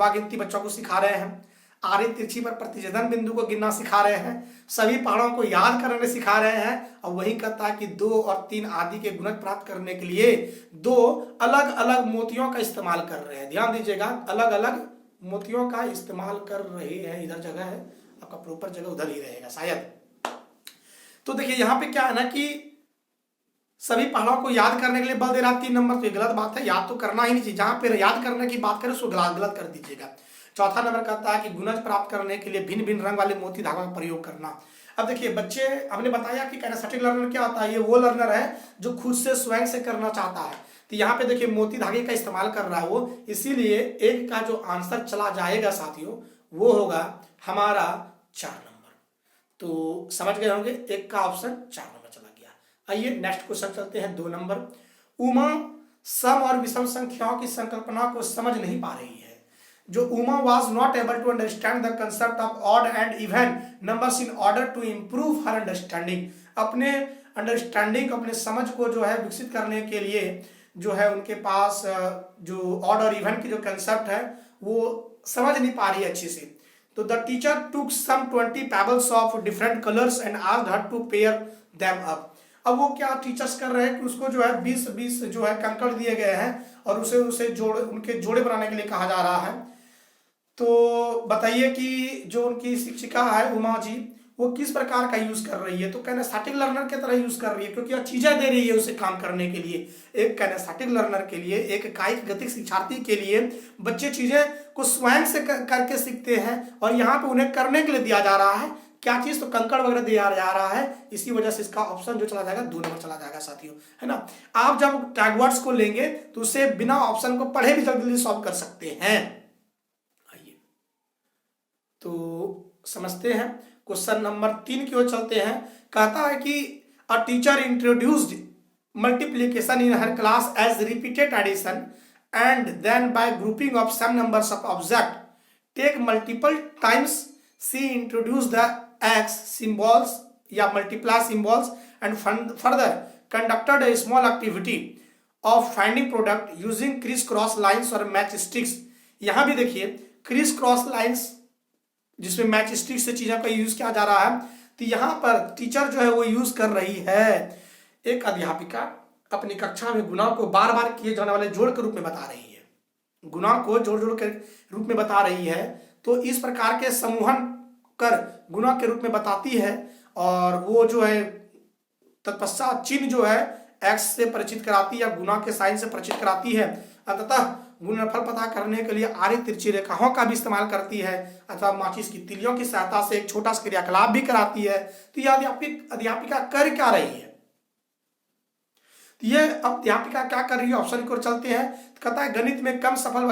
गिनती बच्चों को सिखा रहे हैं। आरे तिरछी पर प्रतिच्छेदन बिंदु को गिनना सिखा रहे हैं। सभी पहाड़ों को याद करने सिखा रहे हैं। और वही कहता है कि 2 और 3 आदि के गुणक प्राप्त करने के लिए 2 अलग अलग मोतियों का इस्तेमाल कर रहे हैं। ध्यान दीजिएगा, अलग अलग मोतियों का इस्तेमाल कर रहे हैं। इधर जगह है, आपका प्रॉपर जगह उधर ही रहेगा शायद। तो देखिए यहाँ पे क्या है ना कि सभी पहाड़ों को याद करने के लिए बल दे रहा है 3 नंबर, तो ये गलत बात है, याद तो करना ही नहीं चाहिए। जहां पे याद करने की बात करें उसको गलत कर दीजिएगा। चौथा नंबर कहता है कि गुणज प्राप्त करने के लिए भिन्न भिन्न रंग वाले मोती धागा का प्रयोग करना। अब देखिए बच्चे, हमने बताया कि काइनेस्थेटिक लर्नर क्या होता है, ये वो लर्नर है जो खुद से स्वयं से करना चाहता है। तो यहाँ पे देखिए मोती धागे का इस्तेमाल कर रहा है वो, इसीलिए एक का जो आंसर चला जाएगा साथियों वो होगा हमारा 4 नंबर। तो समझ गए होंगे, एक का ऑप्शन 4 नंबर चला गया। आइए नेक्स्ट क्वेश्चन चलते हैं 2 नंबर। उमा सम और विषम संख्याओं की संकल्पना को समझ नहीं पा रही है। जो Uma was not able to understand the concept of odd and even numbers in order to improve her understanding. अपने अंडरस्टैंडिंग, अपने समझ को जो है विकसित करने के लिए जो है उनके पास जो ऑड और इवन की जो कंसेप्ट है वो समझ नहीं पा रही है अच्छे से। तो the teacher took some 20 pebbles of different colours and asked her to pair them up. अब वो क्या टीचर्स कर रहे हैं कि उसको जो है 20 जो है कंकड़ दिए गए हैं और उसे उनके जोड़े बनाने के लिए कहा जा रहा है। तो बताइए कि जो उनकी शिक्षिका है उमा जी, वो किस प्रकार का यूज कर रही है। तो काइनेस्थेटिक लर्नर की तरह यूज कर रही है, क्योंकि चीजें दे रही है उसे काम करने के लिए। एक काइनेस्थेटिक लर्नर के लिए, एक कायिक गतिक शिक्षार्थी के लिए बच्चे चीजें को स्वयं से करके सीखते हैं और यहाँ पे उन्हें करने के लिए दिया जा रहा है क्या चीज, तो कंकड़ वगैरह दिया जा रहा है। इसी वजह से इसका ऑप्शन जो चला जाएगा 2 नंबर चला जाएगा साथियों, है ना। आप जब टैगवर्ड्स को लेंगे तो उसे बिना ऑप्शन को पढ़े भी जल्दी जल्दी सॉल्व कर सकते हैं। आइए तो समझते हैं, क्वेश्चन नंबर 3 की ओर चलते हैं। कहता है कि a teacher introduced multiplication in her class as repeated addition and then by grouping of some numbers of object take multiple times she introduce the X symbols या multiply symbols and further conducted a small activity of finding product using criss cross lines or match sticks. यहां भी देखिए क्रिस क्रॉस लाइन्स जिसमें मैच स्टिक से चीजों का यूज किया जा रहा है। तो यहाँ पर टीचर जो है वो यूज कर रही है, एक अध्यापिका अपनी कक्षा में गुणा को बार बार किए जाने वाले जोड़ के रूप में बता रही है, गुणा को जोड़ जोड़ के रूप में बता रही है। तो इस प्रकार के समूहन कर गुणा के रूप में बताती है और वो जो है तत्पश्चात चिन्ह जो है एक्स से परिचित कराती है या गुणा के साइन से परिचित कराती है। अंततः गुणनफल पता करने के लिए आरी तिरछी रेखाओं का भी इस्तेमाल करती है अथवा माचिस की तिलियों की सहायता से एक छोटा सा क्रियाकलाप भी कराती है। तो यह अध्यापिका कर क्या रही है, तो ये अध्यापिका क्या कर रही है, ऑप्शन की ओर चलते हैं। तो कहता है गणित में कम सफल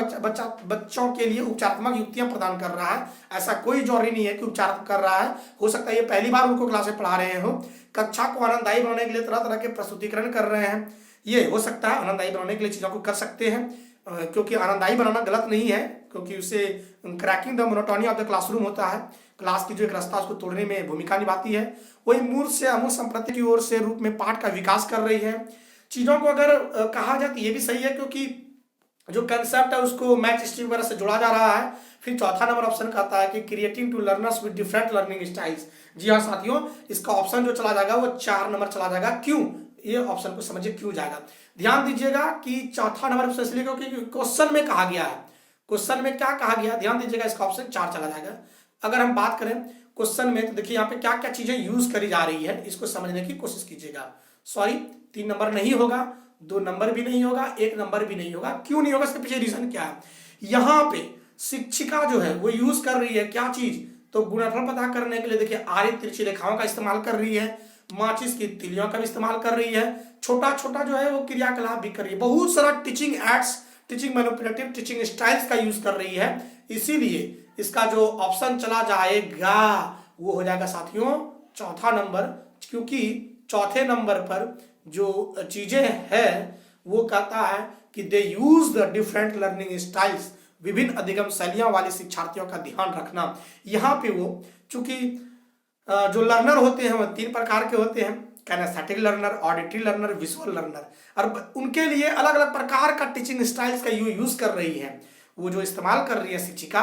बच्चों के लिए उपचारात्मक युक्तियां प्रदान कर रहा है। ऐसा कोई जरूरी नहीं है कि उपचार कर रहा है, हो सकता है ये पहली बार उनको क्लास में पढ़ा रहे हो। कक्षा को आनंददायी बनाने के लिए तरह तरह के प्रस्तुतिकरण कर रहे हैं, ये हो सकता है आनंददायी बनाने के लिए चीजों को कर सकते हैं, क्योंकि आनंददायी बनाना गलत नहीं है, क्योंकि उसे cracking the monotony of the classroom होता है, क्लास की जो एक रास्ता उसको तोड़ने में भूमिका निभाती है। वही मूल से अमूल संप्रति की ओर से रूप में पाठ का विकास कर रही है। चीजों को अगर कहा जाए तो ये भी सही है, क्योंकि जो कंसेप्ट है उसको मैच स्टिक वगैरह से जोड़ा जा रहा है। फिर चौथा नंबर ऑप्शन कहता है कि creating to learners with different learning styles. जी हाँ साथियों, इसका ऑप्शन जो चला जाएगा वो 4 नंबर चला जाएगा। क्यों, ये ऑप्शन को समझिए क्यों जाएगा। ध्यान दीजिएगा कि चौथा नंबर ऑप्शन इसलिए क्योंकि क्वेश्चन में कहा गया है, क्वेश्चन में क्या कहा गया, ध्यान दीजिएगा, इसका ऑप्शन 4 चला जाएगा। अगर हम बात करें क्वेश्चन में तो देखिए यहाँ पे क्या क्या चीजें यूज करी जा रही है, इसको समझने की कोशिश कीजिएगा। सॉरी 3 नंबर नहीं होगा, 2 नंबर भी नहीं होगा, 1 नंबर भी नहीं होगा। क्यों नहीं होगा, इसके पीछे रीजन क्या है। यहाँ पे शिक्षिका जो है वो यूज कर रही है क्या चीज, तो गुणनफल पता करने के लिए देखिए आरी तिरछी रेखाओं का इस्तेमाल कर रही है, माचिस की तिलियों का भी इस्तेमाल कर रही है, छोटा छोटा जो है वो क्रियाकलाप भी कर रही है, बहुत सारा teaching ads, teaching manipulative teaching styles का यूज कर रही है। इसीलिए इसका जो ऑप्शन चला जाएगा वो हो जाएगा साथियों चौथा नंबर, क्योंकि चौथे नंबर पर जो चीजें हैं वो कहता है कि they use the different learning styles, विभिन्न अधिगम शैलियों वाले शिक्षार्थियों का ध्यान रखना। यहाँ पे वो चूंकि जो लर्नर होते हैं वो 3 प्रकार के होते हैं, kinesthetic learner, auditory learner, visual learner, और उनके लिए अलग अलग प्रकार का टीचिंग स्टाइल्स का यूज कर रही है। वो जो इस्तेमाल कर रही है शिक्षिका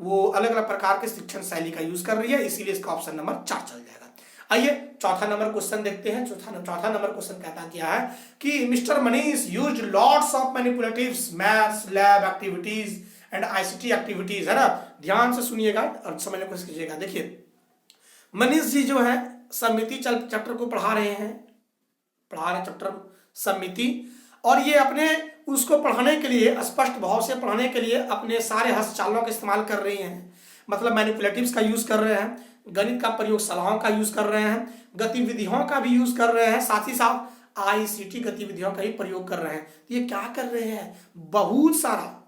वो अलग अलग प्रकार के शिक्षण शैली का यूज कर रही है, इसीलिए इसका ऑप्शन नंबर 4 चल जाएगा। आइए चौथा नंबर क्वेश्चन देखते हैं। चौथा नंबर क्वेश्चन कहता क्या है कि mister Manish use lots of manipulatives maths lab activities and ICT activities, है ना। ध्यान से सुनिएगा और समझने की कोशिश कीजिएगा। देखिए मनीष जी जो है सममिति चैप्टर को पढ़ा रहे हैं, पढ़ा रहे चैप्टर समिति, और ये अपने उसको पढ़ाने के लिए, स्पष्ट भाव से पढ़ाने के लिए अपने सारे हस्तचालों का इस्तेमाल कर रही हैं। मतलब मैनिपुलेटिव्स का यूज कर रहे हैं, गणित का प्रयोगशालाओं का यूज कर रहे हैं, गतिविधियों का भी यूज कर रहे हैं, साथ ही साथ ICT गतिविधियों का ही प्रयोग कर रहे हैं। तो ये क्या कर रहे हैं, बहुत सारा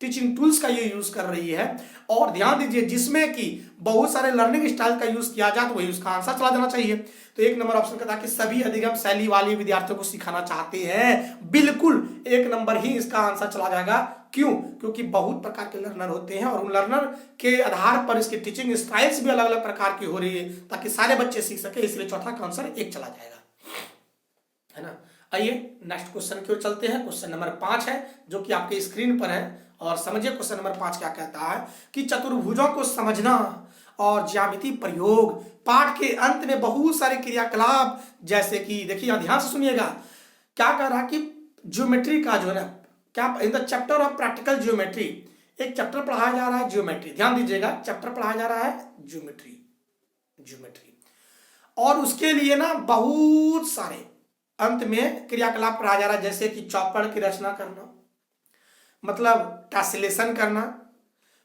टीचिंग टूल्स का ये यूज कर रही है। और ध्यान दीजिए, जिसमें कि बहुत सारे लर्निंग स्टाइल का यूज किया जाए तो वही उसका आंसर चला जाना चाहिए। तो 1 नंबर ऑप्शन का था कि सभी अधिगम शैली वाले विद्यार्थियों को सिखाना चाहते हैं, बिल्कुल 1 नंबर ही इसका आंसर चला जाएगा। क्यों? क्योंकि बहुत प्रकार के लर्नर होते हैं और उन लर्नर के आधार पर इसकी टीचिंग स्टाइल्स भी अलग अलग प्रकार की हो रही है, ताकि सारे बच्चे सीख सके, इसलिए चौथा का आंसर 1 चला जाएगा, है ना। आइए नेक्स्ट क्वेश्चन की ओर चलते हैं। क्वेश्चन नंबर 5 है, जो कि आपके स्क्रीन पर है, और समझिए क्वेश्चन नंबर 5 क्या कहता है कि चतुर्भुजों को समझना और ज्यामिति प्रयोग। पाठ के अंत में बहुत सारे क्रियाकलाप, जैसे कि देखिए यहां ध्यान से सुनिएगा, क्या कह रहा है कि ज्योमेट्री का जो है, क्या in the chapter of practical geometry, एक चैप्टर पढ़ाया जा रहा है ज्योमेट्री। ध्यान दीजिएगा, चैप्टर पढ़ाया जा रहा है ज्योमेट्री, और उसके लिए ना बहुत सारे अंत में क्रियाकलाप पढ़ाया जा रहा है, जैसे कि चौपड़ की रचना करना, मतलब टैसिलेशन करना।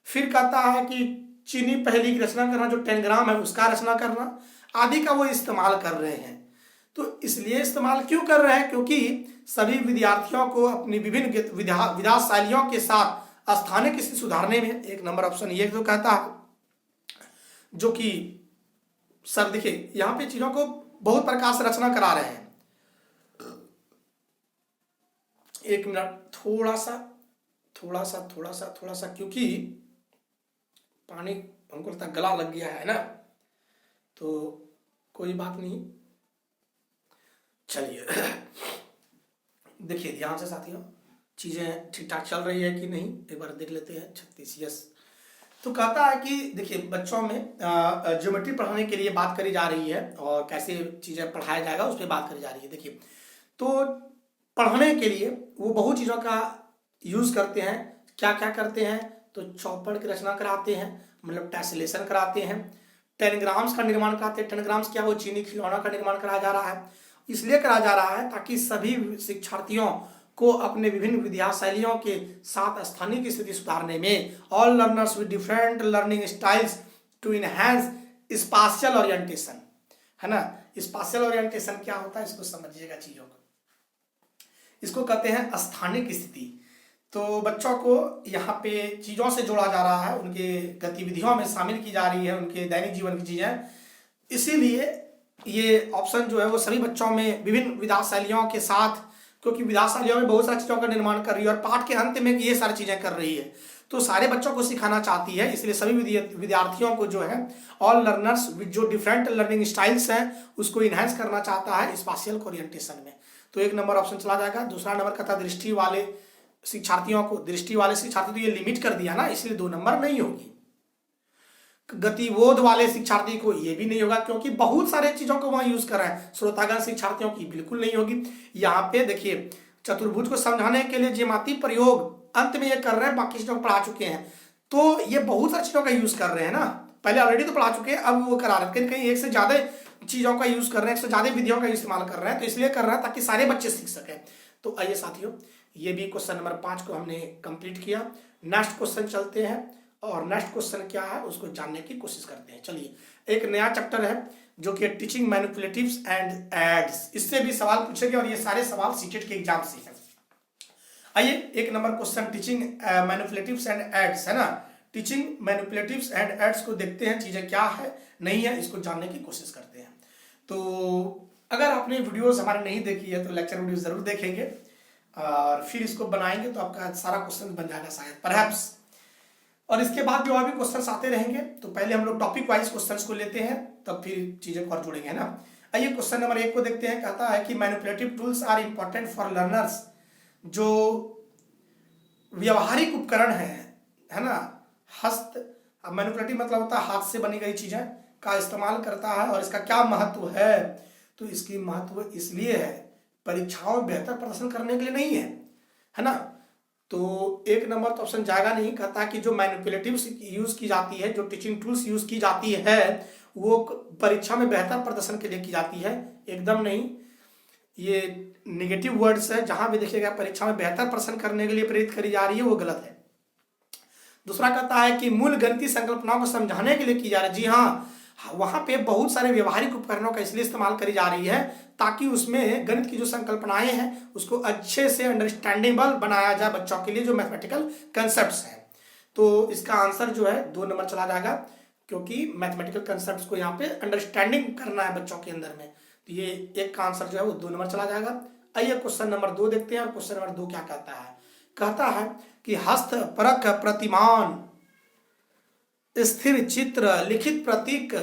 फिर कहता है कि चीनी पहेली की रचना करना, जो टेनग्राम है उसका रचना करना आदि का वो इस्तेमाल कर रहे हैं। तो इसलिए इस्तेमाल क्यों कर रहे हैं, क्योंकि सभी विद्यार्थियों को अपनी विभिन्न विधा शैलियों के साथ स्थानिक स्थिति सुधारने में, 1 नंबर ऑप्शन ये तो कहता है, जो कि सर देखिए यहाँ पे चीजों को बहुत प्रकार से रचना करा रहे हैं। 1 मिनट, थोड़ा सा क्योंकि पानी हमको लगता है गला लग गया है ना, तो कोई बात नहीं, चलिए देखिए ध्यान से साथियों, चीजें ठीक ठाक चल रही है कि नहीं एक बार देख लेते हैं। 36 यस। तो कहता है कि देखिए बच्चों में ज्योमेट्री पढ़ाने के लिए बात करी जा रही है, और कैसे चीजें पढ़ाया जाएगा उस पर बात करी जा रही है। देखिए, तो पढ़ने के लिए वो बहुत चीजों का यूज करते हैं। क्या क्या करते हैं, तो चौपड़ की रचना कराते हैं, मतलब टैसिलेशन कराते हैं, टेनग्राम्स का निर्माण कराते हैं। टेनग्राम्स क्या, वो चीनी खिलौना का निर्माण कराया जा रहा है। इसलिए कराया जा रहा है ताकि सभी शिक्षार्थियों को अपने विभिन्न विद्या शैलियों के साथ स्थानीय की स्थिति सुधारने में, all learners with different learning styles to enhance spatial orientation, है ना। स्पाशियल ओरिएंटेशन क्या होता है, इसको समझिएगा चीजों को, इसको कहते हैं स्थानिक स्थिति। तो बच्चों को यहाँ पे चीजों से जोड़ा जा रहा है, उनके गतिविधियों में शामिल की जा रही है, उनके दैनिक जीवन की चीजें। इसीलिए ये ऑप्शन जो है वो सभी बच्चों में विभिन्न विधा शैलियों के साथ, क्योंकि विधा शैलियों में बहुत सारी चीजों का निर्माण कर रही है और पाठ के अंत में ये सारी चीजें कर रही है, तो सारे बच्चों को सिखाना चाहती है। इसलिए सभी विद्यार्थियों को जो है, ऑल लर्नर्स विद जो डिफरेंट लर्निंग स्टाइल्स हैं उसको इनहेंस करना चाहता है स्पाशियल ओरिएंटेशन में। तो 1 नंबर ऑप्शन चला जाएगा। दूसरा नंबर का था दृष्टि वाले शिक्षार्थियों को, दृष्टि वाले शिक्षार्थी, तो ये लिमिट कर दिया ना, इसलिए 2 नंबर नहीं होगी। गतिबोध वाले शिक्षार्थी को ये भी नहीं होगा, क्योंकि बहुत सारे चीजों को वहां यूज कर रहे हैं। श्रोतागण शिक्षार्थियों की बिल्कुल नहीं होगी। यहाँ पे देखिए, चतुर्भुज को समझाने के लिए ज्यामिति प्रयोग अंत में ये कर रहे हैं, बाकी चीजों को पढ़ा चुके हैं, तो ये बहुत सारी चीजों का यूज कर रहे हैं ना। पहले ऑलरेडी तो पढ़ा चुके हैं, अब वो करा रहे हैं, कहीं 1 से ज्यादा चीजों का यूज कर रहे हैं, 1 से ज्यादा विधियों का इस्तेमाल कर रहे हैं। तो इसलिए कर रहे हैं ताकि सारे बच्चे सीख सके। तो आइए साथियों, ये भी क्वेश्चन नंबर 5 को हमने कंप्लीट किया। नेक्स्ट क्वेश्चन चलते हैं, और नेक्स्ट क्वेश्चन क्या है उसको जानने की कोशिश करते हैं। चलिए, एक नया चैप्टर है जो कि टीचिंग मैनिपुलेटिव्स एंड एड्स, इससे भी सवाल पूछेंगे, और ये सारे सवाल सीटेट के एग्जाम से हैं। आइए, 1 number question teaching manipulatives and aids, है ना। टीचिंग मैनिपुलेटिव्स एंड एड्स को देखते हैं, चीजें क्या है नहीं है, इसको जानने की कोशिश करते हैं। तो अगर आपने वीडियोस हमारे नहीं देखी है तो लेक्चर वीडियो जरूर देखेंगे, और फिर इसको बनाएंगे तो आपका सारा क्वेश्चन बन जाएगा शायद, परहैप्स। और इसके बाद भी और भी क्वेश्चंस आते रहेंगे। तो पहले हम लोग टॉपिक वाइज क्वेश्चंस को लेते हैं, तब फिर चीजें को और जोड़ेंगे, है ना। आइए क्वेश्चन नंबर 1 को देखते हैं। कहता है कि manipulative tools are important for learners, जो व्यवहारिक उपकरण है ना, हस्त, अब मैनिपुलेटिव मतलब होता है हाथ से बनी गई चीजें का इस्तेमाल करता है, और इसका क्या महत्व है, तो इसकी महत्व इसलिए है परीक्षाओं में बेहतर प्रदर्शन करने के लिए नहीं है ना। तो 1 नंबर तो ऑप्शन जाएगा नहीं। कहता कि जो मैनिपुलेटिव्स यूज की जाती है, जो टीचिंग टूल्स यूज की जाती है, वो परीक्षा में बेहतर प्रदर्शन के लिए की जाती है, एकदम नहीं। ये निगेटिव वर्ड्स है, जहां भी देखिएगा परीक्षा में बेहतर प्रश्न करने के लिए प्रेरित करी जा रही है वो गलत है। दूसरा कहता है कि मूल गणितीय संकल्पनाओं को समझाने के लिए की जा रही है। जी हाँ, वहां पे बहुत सारे व्यवहारिक उपकरणों का इसलिए इस्तेमाल करी जा रही है ताकि उसमें गणित की जो संकल्पनाएं हैं उसको अच्छे से अंडरस्टैंडेबल बनाया जाए बच्चों के लिए, जो मैथमेटिकल कंसेप्ट्स हैं। तो इसका आंसर जो है 2 नंबर चला जाएगा, क्योंकि मैथमेटिकल कंसेप्ट्स को यहाँ पे अंडरस्टैंडिंग करना है बच्चों के अंदर में। तो ये एक का आंसर जो है वो 2 नंबर चला जाएगा। आइए क्वेश्चन नंबर 2 देखते हैं। और क्वेश्चन नंबर 2 क्या कहता है? कहता है कि हस्तपरक प्रतिमान, स्थिर चित्र, लिखित प्रतीक,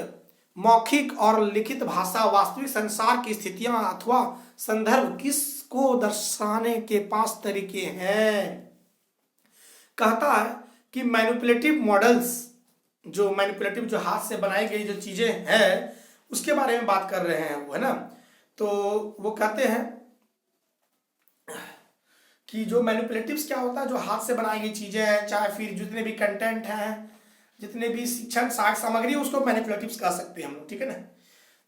मौखिक और लिखित भाषा वास्तविक संसार की स्थितियां अथवा संदर्भ किसको दर्शाने के 5 तरीके हैं। कहता है कि मैनिपुलेटिव मॉडल्स, जो मैनिपुलेटिव जो हाथ से बनाई गई जो चीजें हैं उसके बारे में बात कर रहे हैं वो, है ना। तो वो कहते हैं कि जो मैनिपुलेटिव्स क्या होता है, जो हाथ से बनाई गई चीजें हैं, चाहे फिर जितने भी कंटेंट हैं, जितने भी शिक्षण सामग्री, उसको मैनिपुलेटिव्स कह सकते हैं हम लोग, ठीक है ना।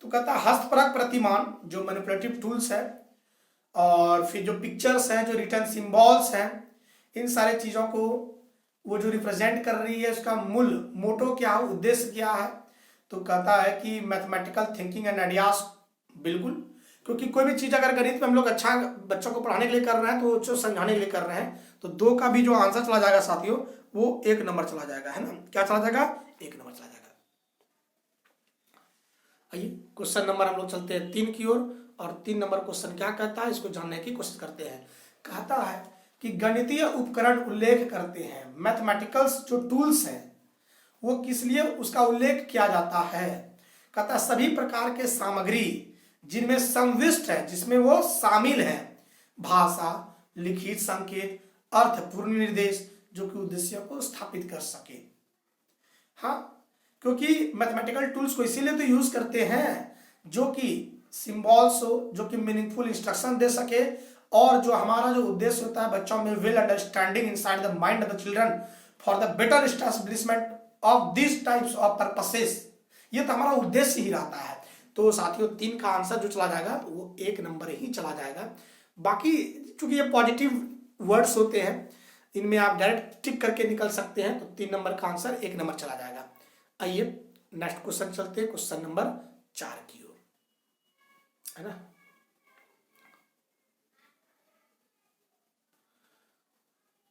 तो कहता है हस्तपरक प्रतिमान जो मैनिपुलेटिव टूल्स है, और फिर जो पिक्चर्स हैं, जो रिटर्न सिंबल्स हैं, इन सारे चीजों को वो जो रिप्रेजेंट कर रही है उसका मूल मोटो क्या है, उद्देश्य क्या है। तो कहता है कि मैथमेटिकल थिंकिंग एंड आइडियाज, बिल्कुल, क्योंकि कोई भी चीज अगर गणित में हम लोग अच्छा बच्चों को पढ़ाने के लिए कर रहे हैं तो जो समझाने के लिए कर रहे हैं, तो 2 का भी जो आंसर चला जाएगा साथियों वो 1 नंबर चला जाएगा, है ना। क्या चला जाएगा? 1 नंबर चला जाएगा। आइए क्वेश्चन नंबर हम लोग चलते हैं 3 की ओर, और 3 नंबर क्वेश्चन क्या कहता है इसको जानने की कोशिश करते हैं। कहता है कि गणितीय उपकरण उल्लेख करते हैं, मैथमेटिकल्स जो टूल्स हैं वो किस लिए उसका उल्लेख किया जाता है। कहता है सभी प्रकार के सामग्री जिनमें संविष्ट है, जिसमें वो शामिल है, भाषा, लिखित संकेत, अर्थपूर्ण निर्देश, जो कि उद्देश्य को स्थापित कर सके। हाँ, क्योंकि मैथमेटिकल टूल्स को इसीलिए तो यूज करते हैं जो कि सिंबल्स हो, जो कि मीनिंगफुल इंस्ट्रक्शन दे सके, और जो हमारा जो उद्देश्य होता है बच्चों में will understanding inside the mind of the children for the better establishment of this types of purposes, ये तो हमारा उद्देश्य ही रहता है। तो साथियों 3 का आंसर जो चला जाएगा वो 1 नंबर ही चला जाएगा। बाकी चूंकि ये पॉजिटिव वर्ड्स होते हैं, इनमें आप डायरेक्ट टिक करके निकल सकते हैं, तो 3 नंबर का आंसर 1 नंबर चला जाएगा। आइए नेक्स्ट क्वेश्चन चलते हैं, क्वेश्चन नंबर 4 की ओर, है ना।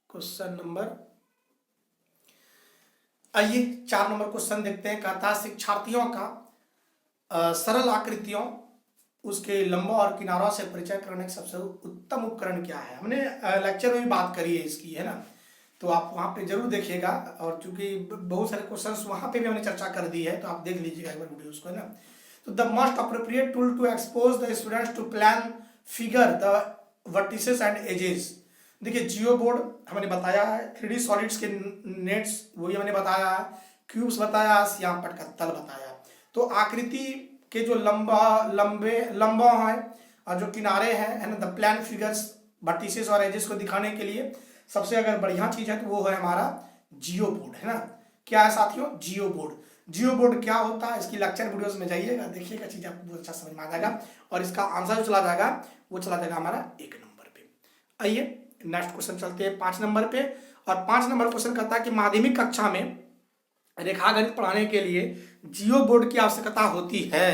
क्वेश्चन नंबर, आइए 4 नंबर क्वेश्चन देखते हैं। कहता है शिक्षार्थियों का सरल आकृतियों, उसके लंबों और किनारों से परिचय करने का सबसे उत्तम उपकरण क्या है। हमने लेक्चर में भी बात करी है इसकी, है ना, तो आप वहां पे जरूर देखिएगा, और चूंकि बहुत सारे क्वेश्चंस वहां पे भी हमने चर्चा कर दी है, तो आप देख लीजिएगा एक बार वीडियोस को, है ना। तो the most appropriate tool to expose the students to plane figure the vertices and edges. देखिए जियो बोर्ड हमने बताया है, 3D सॉलिड्स के नेट्स वही हमने बताया है, क्यूब्स बताया, श्याम पट का तल बताया। तो आकृति के जो लंबा है और जो किनारे हैं, है ना, द प्लान फिगर्स, वर्टिसेस और एजेस को दिखाने के लिए सबसे अगर बढ़िया चीज है तो वो है हमारा जियो बोर्ड, है ना। क्या है साथियों? जियो बोर्ड। जियो बोर्ड क्या होता है, इसकी लेक्चर वीडियोस में जाइएगा, देखिएगा, चीज आपको बहुत अच्छा समझ में आ जाएगा, और इसका आंसर जो चला जाएगा वो चला जाएगा हमारा 1 नंबर पे। आइए नेक्स्ट क्वेश्चन चलते हैं 5 नंबर पे, और 5 नंबर क्वेश्चन कहता है कि माध्यमिक कक्षा में रेखागणित पढ़ाने के लिए जियो बोर्ड की आवश्यकता होती है।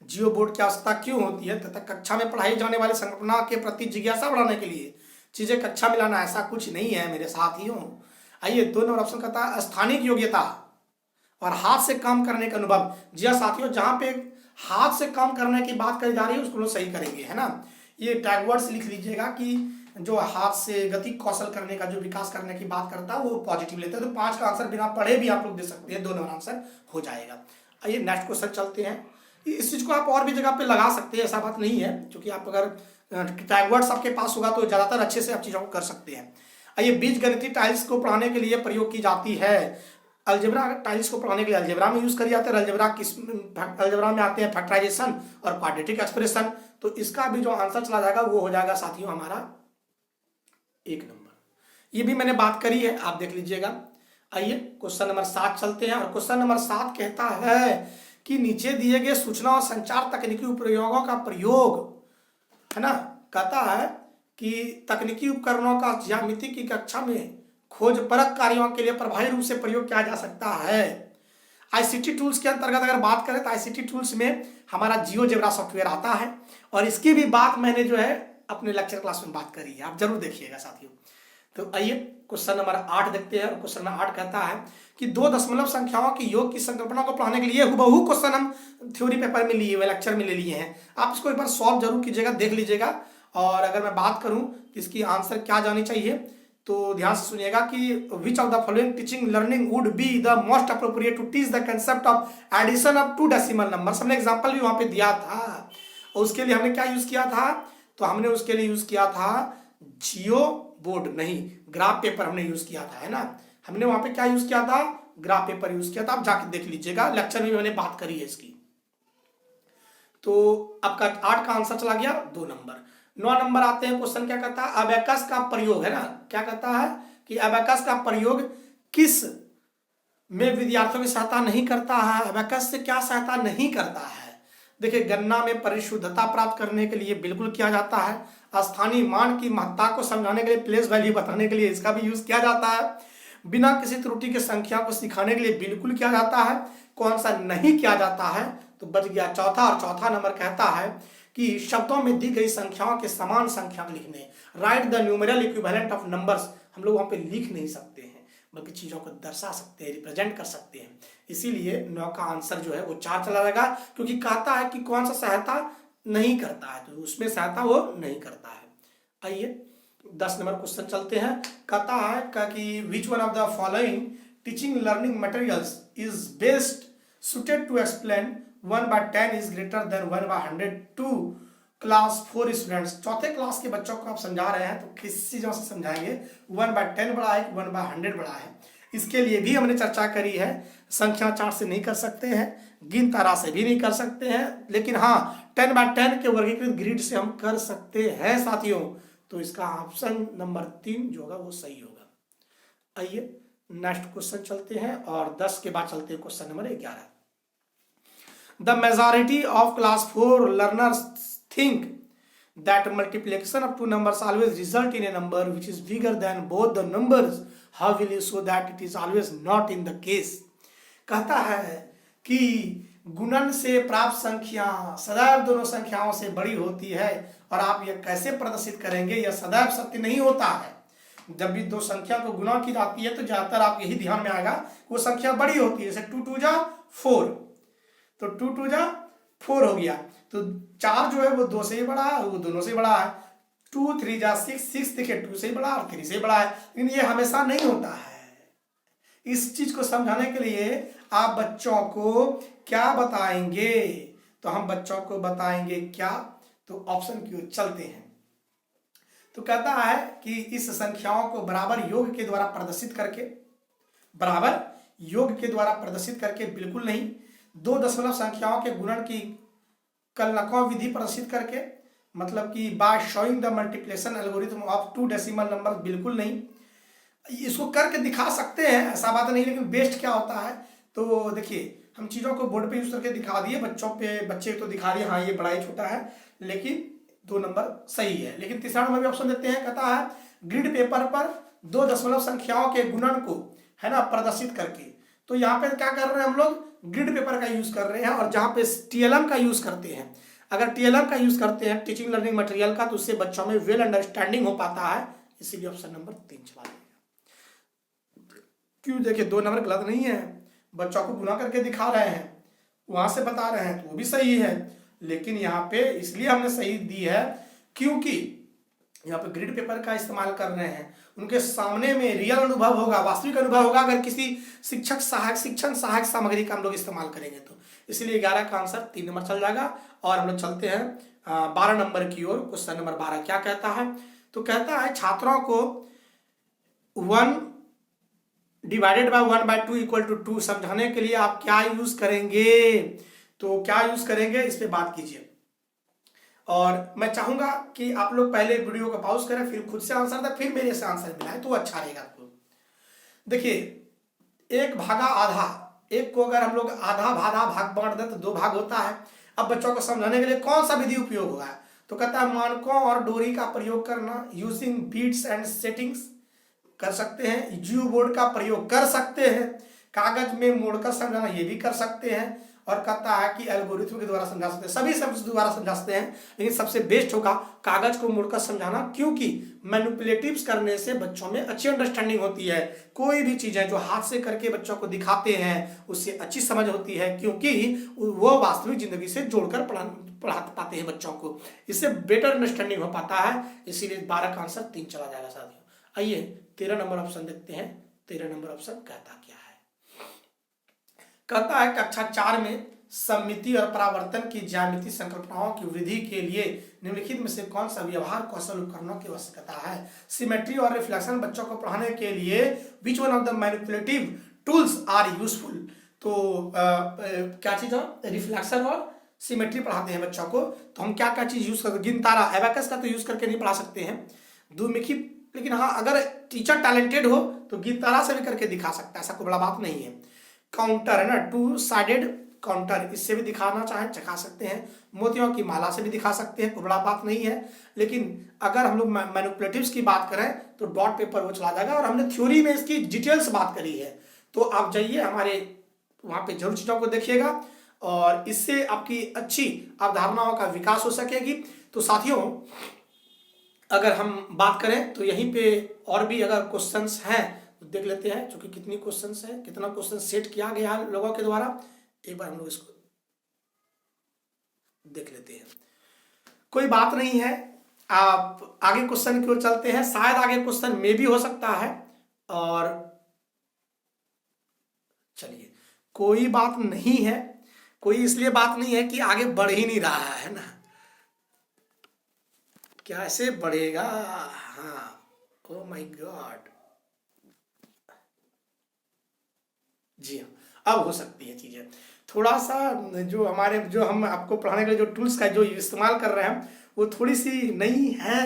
जियो बोर्ड की आवश्यकता क्यों होती है? तथा कक्षा में पढ़ाई जाने वाली संकल्पना के प्रति जिज्ञासा बढ़ाने के लिए। चीजें कक्षा में लाना ऐसा कुछ नहीं है मेरे साथियों। आइए 2 नंबर ऑप्शन कहता है स्थानिक योग्यता और हाथ से काम करने का अनुभव। जी हाँ साथियों, जहां पे हाथ से काम करने की बात करी जा रही है उसको लोग सही करेंगे, है ना। ये टैग वर्ड्स लिख लीजिएगा कि जो हाथ से गति कौशल करने का जो विकास करने की बात करता है वो पॉजिटिव लेते हैं। तो 5 का आंसर बिना पढ़े भी आप लोग दे सकते हैं, 2 नंबर आंसर हो जाएगा। आइए नेक्स्ट क्वेश्चन चलते हैं। इस चीज को आप और भी जगह पे लगा सकते हैं, ऐसा बात नहीं है, क्योंकि आप अगर टैग वर्ड्स आपके पास होगा तो ज्यादातर अच्छे से आप चीजों को कर सकते हैं। आइए बीजगणितीय टाइल्स को पढ़ाने के लिए प्रयोग की जाती है। अलजेब्रा टाइल्स को पढ़ाने के लिए अलजेब्रा में यूज करी जाते हैं। अलजेब्रा में आते हैं फैक्टराइजेशन और क्वाड्रेटिक एक्सप्रेशन। तो इसका भी जो आंसर चला जाएगा वो हो जाएगा साथियों हमारा 1 नंबर। ये भी मैंने बात करी है, आप देख लीजिएगा। आइए क्वेश्चन नंबर 7 चलते हैं, और क्वेश्चन नंबर 7 कहता है कि नीचे दिए गए सूचना और संचार तकनीकी प्रयोगों का प्रयोग है ना, कहता है कि तकनीकी उपकरणों का ज्यामिति की कक्षा में खोज परख कार्यों के लिए प्रभावी रूप से प्रयोग किया जा सकता है। आईसीटी टूल्स के अंतर्गत अगर बात करें तो आईसीटी टूल्स में हमारा जियोजेब्रा सॉफ्टवेयर आता है, और इसकी भी बात मैंने जो है अपने लेक्चर क्लास में बात करी है, आप जरूर देखिएगा साथियों। तो आइए क्वेश्चन नंबर 8 देखते हैं। क्वेश्चन नंबर 8 कहता है कि दो दशमलव संख्याओं की योग की संकल्पना को पढ़ाने के लिए हुबहू क्वेश्चन हम थ्योरी पेपर में लिए हुए, लेक्चर में ले लिए हैं। आप इसको एक बार सॉल्व जरूर कीजिएगा, देख लीजिएगा। और अगर मैं बात करूं कि इसकी आंसर क्या जानी चाहिए, तो ध्यान से सुनिएगा कि which of the following teaching learning would be the most appropriate to teach the concept of addition of 2 decimal number. हमने एग्जांपल भी वहां पे दिया था, और उसके लिए हमने क्या यूज किया था, तो हमने उसके लिए यूज किया था जियो बोर्ड, नहीं ग्राफ पेपर हमने यूज किया था, है ना। हमने वहां पे क्या यूज किया था, ग्राफ पेपर यूज किया था। आप जाके देख लीजिएगा, लेक्चर में मैंने बात करी है इसकी। तो आपका 8 का आंसर चला गया 2 नंबर। 9 नंबर आते हैं। क्वेश्चन क्या कहता है, अबेकस का प्रयोग, है ना, क्या कहता है कि अबेकस का प्रयोग किस में विद्यार्थियों की सहायता नहीं करता है। अबेकस से क्या सहायता नहीं करता है, देखिए गणना में परिशुद्धता प्राप्त करने के लिए बिल्कुल किया जाता है। स्थानीय मान की महत्ता को समझाने के लिए, प्लेस वैल्यू बताने के लिए इसका भी यूज किया जाता है। बिना किसी त्रुटि के संख्या को सिखाने के लिए बिल्कुल किया जाता है। कौन सा नहीं किया जाता है, तो बच गया चौथा। और चौथा नंबर कहता है कि शब्दों में दी गई संख्याओं के समान संख्या लिखने, right the numeral equivalent of numbers. हम लोग वहां पे लिख नहीं सकते हैं, बल्कि चीजों को दर्शा सकते हैं, रिप्रेजेंट कर सकते हैं। इसीलिए 9 का आंसर जो है वो 4 चला जाएगा, क्योंकि कहता है कि कौन सा सहायता नहीं करता है, तो उसमें सहायता वो नहीं करता है। आइए 10 नंबर क्वेश्चन चलते हैं। कहता है कि which one of the following teaching learning materials is best suited to explain 1/10 is greater than 1/100 to class 4 students. चौथे क्लास के बच्चों को आप समझा रहे हैं, तो किस चीजों से समझाएंगे, 1/10 बड़ा है, 1/100 बड़ा है। इसके लिए भी हमने चर्चा करी है। संख्या चार्ट से नहीं कर सकते हैं, गिन तारा से भी नहीं कर सकते हैं, लेकिन हाँ 10/10 के वर्गीकृत ग्रिड से हम कर सकते हैं साथियों। तो इसका ऑप्शन नंबर 3 जो होगा वो सही होगा। आइए नेक्स्ट क्वेश्चन चलते हैं, और 10 के बाद चलते हैं question number 11। The majority of class 4 learners think that multiplication of 2 numbers always result in a number which is bigger than both the numbers. How will you show that it is always not in the case? कहता है कि गुणन से प्राप्त संख्या सदैव दोनों संख्याओं से बड़ी होती है, और आप यह कैसे प्रदर्शित करेंगे, यह सदैव सत्य नहीं होता है। जब भी दो संख्या को गुणा की जाती है तो ज्यादातर आप यही ध्यान में आएगा, वो संख्या बड़ी होती है। जैसे 2 2 जा 4, तो 2 2 जा 4 हो गया, तो 4 जो है वो 2 से ही बड़ा है, वो दोनों से बड़ा है। 2 3 जा 6, 6 देखिए 2 से ही बड़ा और 3 से बड़ा है, लेकिन ये हमेशा नहीं होता है। इस चीज को समझाने के लिए आप बच्चों को क्या बताएंगे, तो हम बच्चों को बताएंगे क्या, तो ऑप्शन की ओर चलते हैं। तो कहता है कि इस संख्याओं को बराबर योग के द्वारा प्रदर्शित करके, बराबर योग के द्वारा प्रदर्शित करके बिल्कुल नहीं। 2 दशमलव संख्याओं के गुणन की कलनकों विधि प्रदर्शित करके, मतलब कि by showing the multiplication algorithm of 2 decimal number, बिल्कुल नहीं। इसको करके दिखा सकते हैं, ऐसा बात नहीं, लेकिन बेस्ट क्या होता है, तो देखिए हम चीजों को बोर्ड पे यूज करके दिखा दिए, बच्चे तो दिखा रहे हैं हाँ ये बड़ा ही छोटा है, लेकिन 2 नंबर सही है। लेकिन तीसरा नंबर भी ऑप्शन देते हैं, कहता है ग्रिड पेपर पर 2 दशमलव संख्याओं के गुणन को, है ना, प्रदर्शित करके। तो यहाँ पे क्या कर रहे हैं हम लोग, ग्रिड पेपर का यूज कर रहे हैं, और जहाँ पे टीएलएम का यूज करते हैं, अगर टीएलएम का यूज करते हैं टीचिंग लर्निंग मटेरियल का, तो उससे बच्चों में वेल अंडरस्टैंडिंग हो पाता है। इसीलिए ऑप्शन नंबर 3 चला देगा। क्यों, देखिए 2 नंबर गलत नहीं है, बच्चों को गुना करके दिखा रहे हैं, वहां से बता रहे हैं, तो वो भी सही है। लेकिन यहाँ पे इसलिए हमने सही दी है क्योंकि यहाँ पे ग्रिड पेपर का इस्तेमाल कर रहे हैं, उनके सामने में रियल अनुभव होगा, वास्तविक अनुभव होगा, अगर किसी शिक्षण सहायक सामग्री का हम लोग इस्तेमाल करेंगे तो। इसलिए 11 का आंसर 3 नंबर चल जाएगा। और हम लोग चलते हैं 12 नंबर की ओर। क्वेश्चन नंबर 12 क्या कहता है, तो कहता है छात्रों को 1 डिवाइडेड बाय 1/2 इक्वल टू 2 समझाने के लिए आप क्या यूज करेंगे, तो क्या यूज करेंगे इस पे बात कीजिए। और मैं चाहूंगा कि आप लोग पहले वीडियो को पॉज करें, फिर खुद से आंसर दें, फिर मेरे से आंसर मिलाएं, तो अच्छा रहेगा आपको। देखिए 1 भागा आधा, एक को अगर हम लोग आधा भाग बांट दें तो 2 भाग होता है। अब बच्चों को समझाने के लिए कौन सा विधि उपयोग होगा, तो कहता है मानकों और डोरी का प्रयोग करना, यूजिंग बीट्स एंड सेटिंग्स कर सकते हैं, जियो बोर्ड का प्रयोग कर सकते हैं, कागज में मोड़कर समझाना ये भी कर सकते हैं, और कहता है कि एल्गोरिथम के द्वारा समझा सकते हैं, सभी सब द्वारा समझा सकते हैं, लेकिन सबसे बेस्ट होगा कागज को मोड़कर समझाना, क्योंकि मैनिपुलेटिव्स करने से बच्चों में अच्छी अंडरस्टैंडिंग होती है। कोई भी चीजें जो हाथ से करके बच्चों को दिखाते हैं उससे अच्छी समझ होती है, क्योंकि वो वास्तविक जिंदगी से जोड़कर पढ़ा पाते हैं बच्चों को, इससे बेटर अंडरस्टैंडिंग हो पाता है। इसीलिए 12 का आंसर 3 चला जाएगा साथियों। आइए 13 नंबर ऑप्शन देखते हैं। 13 नंबर ऑप्शन कहता क्या है? कहता है कक्षा 4 में सममिति और परावर्तन की ज्यामिति संकल्पनाओं की वृद्धि के लिए निम्नलिखित में से कौन सा व्यवहार कौशल उपकरणों की आवश्यकता है? सिमेट्री और रिफ्लेक्शन बच्चों को पढ़ाने के लिए which one of the manipulative tools are useful? तो क्या चीज है? रिफ्लेक्शन और सिमेट्री पढ़ाते हैं बच्चों को, तो हम क्या क्या चीज यूज करते हैं? गिनतारा, एबाकस का तो यूज करके नहीं पढ़ा सकते हैं, द्विमुखी, लेकिन हाँ अगर टीचर टैलेंटेड हो तो गिनतारा से भी करके दिखा सकता है, ऐसा कोई बड़ा बात नहीं है। काउंटर है ना, 2 साइडेड काउंटर, इससे भी दिखाना चाहे चखा सकते हैं। मोतियों की माला से भी दिखा सकते हैं, कोई बड़ा बात नहीं है। लेकिन अगर हम लोग मैनिपुलेटिव्स की बात करें तो डॉट पेपर वो चला जाएगा, और हमने थ्योरी में इसकी डिटेल्स बात करी है, तो आप जाइए हमारे वहाँ पे जरूर चीज़ों को देखिएगा, और इससे आपकी अच्छी अवधारणाओं का विकास हो सकेगी। तो साथियों अगर हम बात करें तो यहीं पे और भी अगर क्वेश्चंस हैं तो देख लेते हैं, क्योंकि कितनी क्वेश्चंस हैं, कितना क्वेश्चन सेट किया गया है लोगों के द्वारा, एक बार हम लोग इसको देख लेते हैं। कोई बात नहीं है, आप आगे क्वेश्चन की ओर चलते हैं, शायद आगे क्वेश्चन में भी हो सकता है, और चलिए कोई बात नहीं है, कोई इसलिए बात नहीं है कि आगे बढ़ ही नहीं रहा है ना, कैसे बढ़ेगा? हाँ, ओ माय गॉड, जी हाँ अब हो सकती है चीजें। थोड़ा सा जो हम आपको पढ़ाने के लिए जो टूल्स का जो इस्तेमाल कर रहे हैं वो थोड़ी सी नई है,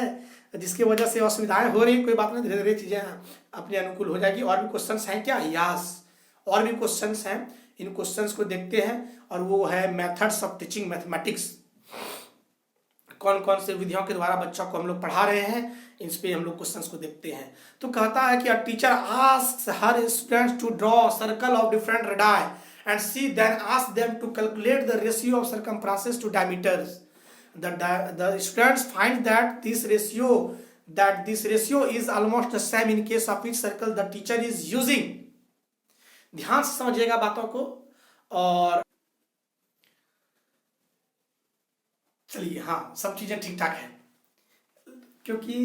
जिसकी वजह से असुविधाएं हो रही, कोई बात नहीं, धीरे धीरे चीजें अपने अनुकूल हो जाएगी। और भी क्वेश्चंस हैं क्या? यस, और भी क्वेश्चंस हैं, इन क्वेश्चंस को देखते हैं, और वो है मेथड्स ऑफ टीचिंग मैथमेटिक्स, कौन कौन से विधियों के द्वारा बच्चों को हम लोग पढ़ा रहे हैं, इस पे हम लोग क्वेश्चंस को देखते हैं। तो कहता है कि a teacher asks her students to draw circle of different radii and see then ask them to calculate the ratio of circumferences to diameters. The students find that this ratio is almost the same in case of each circle the teacher is using। ध्यान से समझिएगा बातों को, और चलिए हाँ सब चीजें ठीक ठाक है, क्योंकि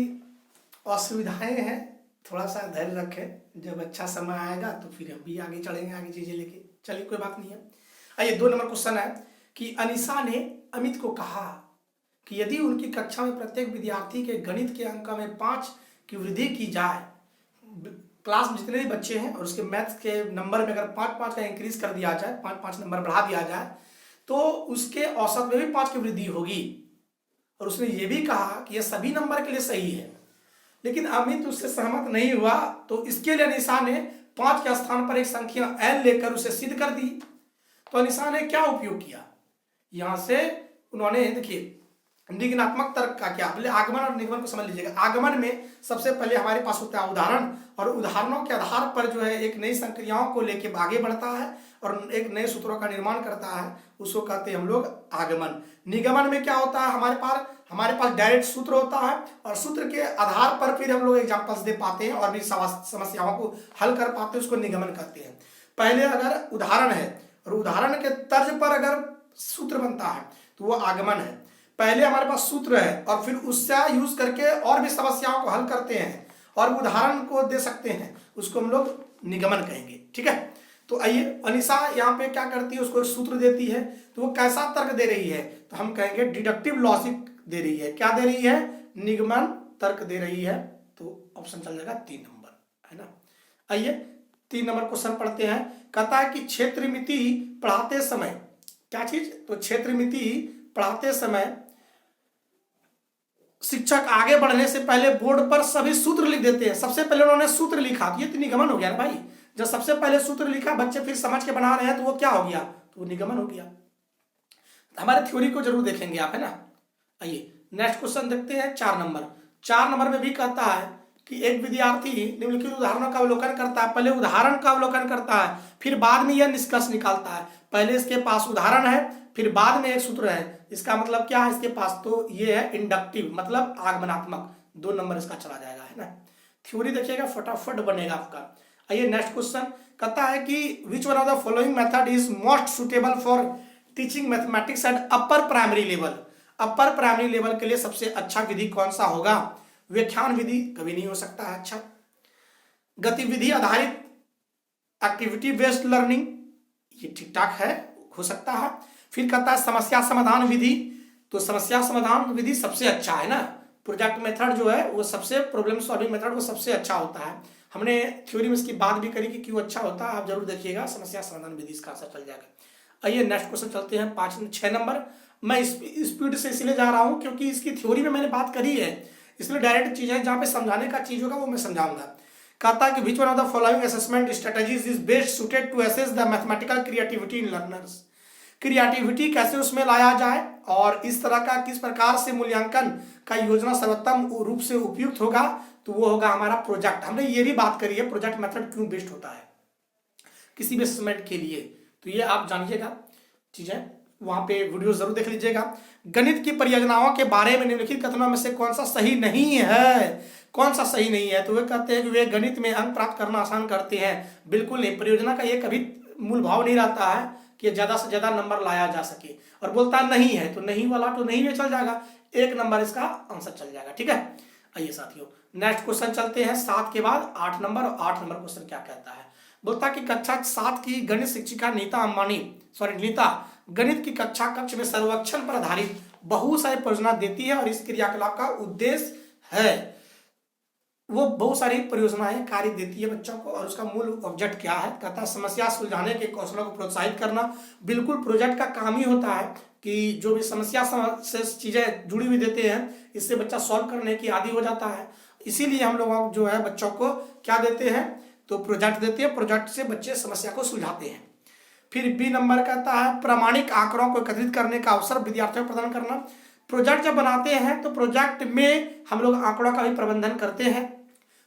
असुविधाएं हैं, थोड़ा सा धैर्य रखें, जब अच्छा समय आएगा तो फिर हम भी आगे चढ़ेंगे, आगे चीजें लेके, चलिए कोई बात नहीं है। आइए 2 नंबर क्वेश्चन है कि अनीसा ने अमित को कहा कि यदि उनकी कक्षा में प्रत्येक विद्यार्थी के गणित के अंक में 5 की वृद्धि की जाए, क्लास में जितने भी बच्चे हैं और उसके मैथ्स के नंबर में अगर 5-5 का इंक्रीज कर दिया जाए, 5-5 नंबर बढ़ा दिया जाए, तो उसके औसत में भी 5 की वृद्धि होगी। और उसने ये भी कहा कि यह सभी नंबर के लिए सही है, लेकिन अमित उससे सहमत नहीं हुआ, तो इसके लिए अनीसा ने 5 के स्थान पर एक संख्या n लेकर उसे सिद्ध कर दी। तो अनीसा ने क्या उपयोग किया? यहां से उन्होंने, देखिए निगमनात्मक तर्क का क्या, पहले आगमन और निगमन को समझ लीजिएगा। आगमन में सबसे पहले हमारे पास होता है उदाहरण, और उदाहरणों के आधार पर जो है एक नई संक्रियाओं को लेके आगे बढ़ता है और एक नए सूत्रों का निर्माण करता है, उसको कहते हैं हम लोग आगमन। निगमन में क्या होता है, हमारे पास डायरेक्ट सूत्र होता है, और सूत्र के आधार पर फिर हम लोग एग्जाम्पल्स दे पाते हैं और भी समस्याओं को हल कर पाते हैं, उसको निगमन कहते हैं। पहले अगर उदाहरण है और उदाहरण के तर्ज पर अगर सूत्र बनता है तो वो आगमन है। पहले हमारे पास सूत्र है और फिर उससे यूज करके और भी समस्याओं को हल करते हैं और उदाहरण को दे सकते हैं, उसको हम लोग निगमन कहेंगे, ठीक है। तो आइए अनीसा यहाँ पे क्या करती है, उसको एक सूत्र देती है, तो वो कैसा तर्क दे रही है, तो हम कहेंगे डिडक्टिव लॉजिक दे रही है। क्या दे रही है? निगमन तर्क दे रही है। तो ऑप्शन चल जाएगा 3 नंबर, है ना। आइए 3 नंबर क्वेश्चन पढ़ते हैं। कहता है कि क्षेत्रमिति पढ़ाते समय, क्या चीज, तो क्षेत्रमिति पढ़ाते समय शिक्षक आगे बढ़ने से पहले बोर्ड पर सभी सूत्र लिख देते हैं। सबसे पहले उन्होंने सूत्र लिखा, तो ये तो निगमन हो गया ना भाई। जब सबसे पहले सूत्र लिखा, बच्चे फिर समझ के बना रहे हैं, तो वो क्या हो गया, तो वो निगमन हो गया। हमारे थ्योरी को जरूर देखेंगे आप, है ना। आइए नेक्स्ट क्वेश्चन देखते हैं 4 नंबर। 4 नंबर में भी कहता है कि एक विद्यार्थी निम्नलिखित उदाहरणों का अवलोकन करता है। पहले उदाहरण का अवलोकन करता है, फिर बाद में यह निष्कर्ष निकालता है। पहले इसके पास उदाहरण है, फिर बाद में एक सूत्र है। इसका मतलब क्या है इसके पास? तो ये है इंडक्टिव, मतलब आगमनात्मक। 2 नंबर इसका चला जाएगा, है ना। थ्योरी देखिएगा, फटाफट बनेगा आपका। आइए नेक्स्ट क्वेश्चन कहता है कि which one of the following method is most suitable for teaching mathematics at upper primary level. Upper primary level के लिए सबसे अच्छा विधि कौन सा होगा? व्याख्यान विधि कभी नहीं हो सकता है अच्छा। गतिविधि आधारित एक्टिविटी बेस्ड लर्निंग, ये ठीक ठाक है, हो सकता है। फिर कहता है समस्या समाधान विधि, तो समस्या समाधान विधि सबसे अच्छा है ना। प्रोजेक्ट मेथड जो है वो सबसे, प्रॉब्लम सॉल्विंग मेथड वो सबसे अच्छा होता है। हमने थ्योरी में इसकी बात भी करी कि क्यों अच्छा होता है, आप जरूर देखिएगा। समस्या समाधान विधि इसका आंसर चल जाएगा। आइए नेक्स्ट क्वेश्चन चलते हैं 6 नंबर। मैं स्पीड से इसलिए जा रहा हूं क्योंकि इसकी थ्योरी में मैंने बात करी है, इसलिए डायरेक्ट चीज है, जहां पे समझाने का चीज होगा वो मैं समझाऊंगा। कहता है कि which one of the following assessment strategies is best suited to assess the mathematical creativity in learners. Creativity कैसे उसमें लाया जाए और इस तरह का किस प्रकार से मूल्यांकन का योजना सर्वोत्तम रूप से उपयुक्त होगा, तो वो होगा हमारा प्रोजेक्ट। हमने ये भी बात करी है प्रोजेक्ट मेथड क्यों बेस्ट होता है किसी भी असेसमेंट के लिए, तो ये आप जानिएगा चीजें, वहां पे वीडियो जरूर देख लीजिएगा। गणित की परियोजनाओं के बारे में निम्नलिखित कथनों में से कौन सा सही नहीं है? कौन सा सही नहीं है? तो वे कहते हैं कि वे गणित में अंक प्राप्त करना आसान करते हैं। बिल्कुल नहीं, परियोजना का ये कभी मूल भाव नहीं रहता है कि ज्यादा से ज्यादा नंबर लाया जा सके। और बोलता नहीं है तो नहीं वाला तो नहीं में चल जाएगा, 1 नंबर इसका आंसर चल जाएगा, ठीक है। आइए साथियों नेक्स्ट क्वेश्चन चलते हैं 7 के बाद 8 नंबर। और 8 नंबर क्वेश्चन क्या कहता है? बोलता कि कक्षा 7 की गणित शिक्षिका नीता गणित की कक्ष में सर्वेक्षण पर आधारित बहुत सारी परियोजना देती है और इस क्रियाकलाप का उद्देश्य है, वो बहुत सारी परियोजनाएं कार्य देती है बच्चों को। और उसका मूल ऑब्जेक्ट क्या है? कहता है समस्या सुलझाने के कौशलों को प्रोत्साहित करना। बिल्कुल प्रोजेक्ट का काम ही होता है कि जो भी समस्या से चीजें जुड़ी हुई देते हैं, इससे बच्चा सॉल्व करने की आदी हो जाता है। इसीलिए हम लोग जो है बच्चों को क्या देते हैं? तो प्रोजेक्ट देते हैं, प्रोजेक्ट से बच्चे समस्या को सुलझाते हैं। फिर बी नंबर कहता है प्रामाणिक आंकड़ों को एकत्रित करने का अवसर विद्यार्थियों को प्रदान करना। प्रोजेक्ट जब बनाते हैं तो प्रोजेक्ट में हम लोग आंकड़ों का भी प्रबंधन करते हैं।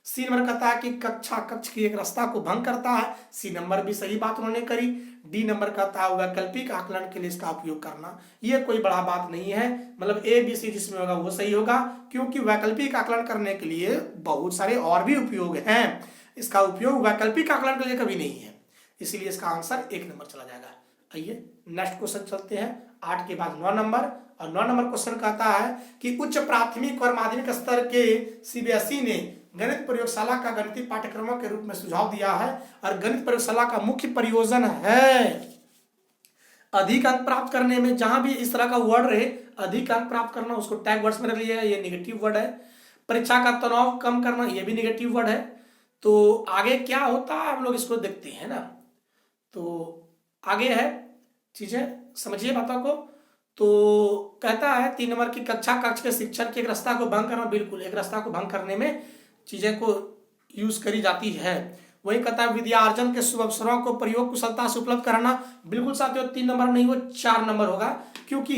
सी नंबर कहता है कि कक्ष की एक रास्ता को भंग करता है। सी नंबर भी सही बात उन्होंने करी। डी नंबर कहता है वैकल्पिक आकलन के लिए इसका उपयोग करना। ये कोई बड़ा बात नहीं है, मतलब ए बी सी जिसमें होगा वो सही होगा, क्योंकि वैकल्पिक आकलन करने के लिए बहुत सारे और भी उपयोग हैं। इसका उपयोग वैकल्पिक आकलन के लिए कभी नहीं है, इसीलिए इसका आंसर 1 नंबर चला जाएगा। आइए नेक्स्ट क्वेश्चन चलते हैं 8 के बाद 9 नंबर। और 9 नंबर क्वेश्चन कहता है कि उच्च प्राथमिक और माध्यमिक स्तर के सीबीएसई ने गणित प्रयोगशाला का गणितीय पाठ्यक्रमों के रूप में सुझाव दिया है और गणित प्रयोगशाला का मुख्य प्रयोजन है अधिक अंक प्राप्त करने में। जहां भी इस तरह का वर्ड रहे अधिक अंक प्राप्त करना, उसको टैग वर्ड्स में रख लीजिएगा, ये नेगेटिव वर्ड है। परीक्षा का तनाव कम करना, ये भी नेगेटिव वर्ड है। तो आगे क्या होता है हम लोग इसको देखते हैं ना। तो आगे है चीजें, समझिए बातों को। तो कहता है 3 नंबर की कक्ष के शिक्षण के एक रास्ता को भंग करना। बिल्कुल, एक रास्ता को भंग करने में चीजें को यूज करी जाती है। वही कहता है विद्यार्जन के शुभ अवसरों को प्रयोग कुशलता से उपलब्ध कराना। बिल्कुल साथियों 3 नंबर नहीं, वो 4 नंबर होगा, क्योंकि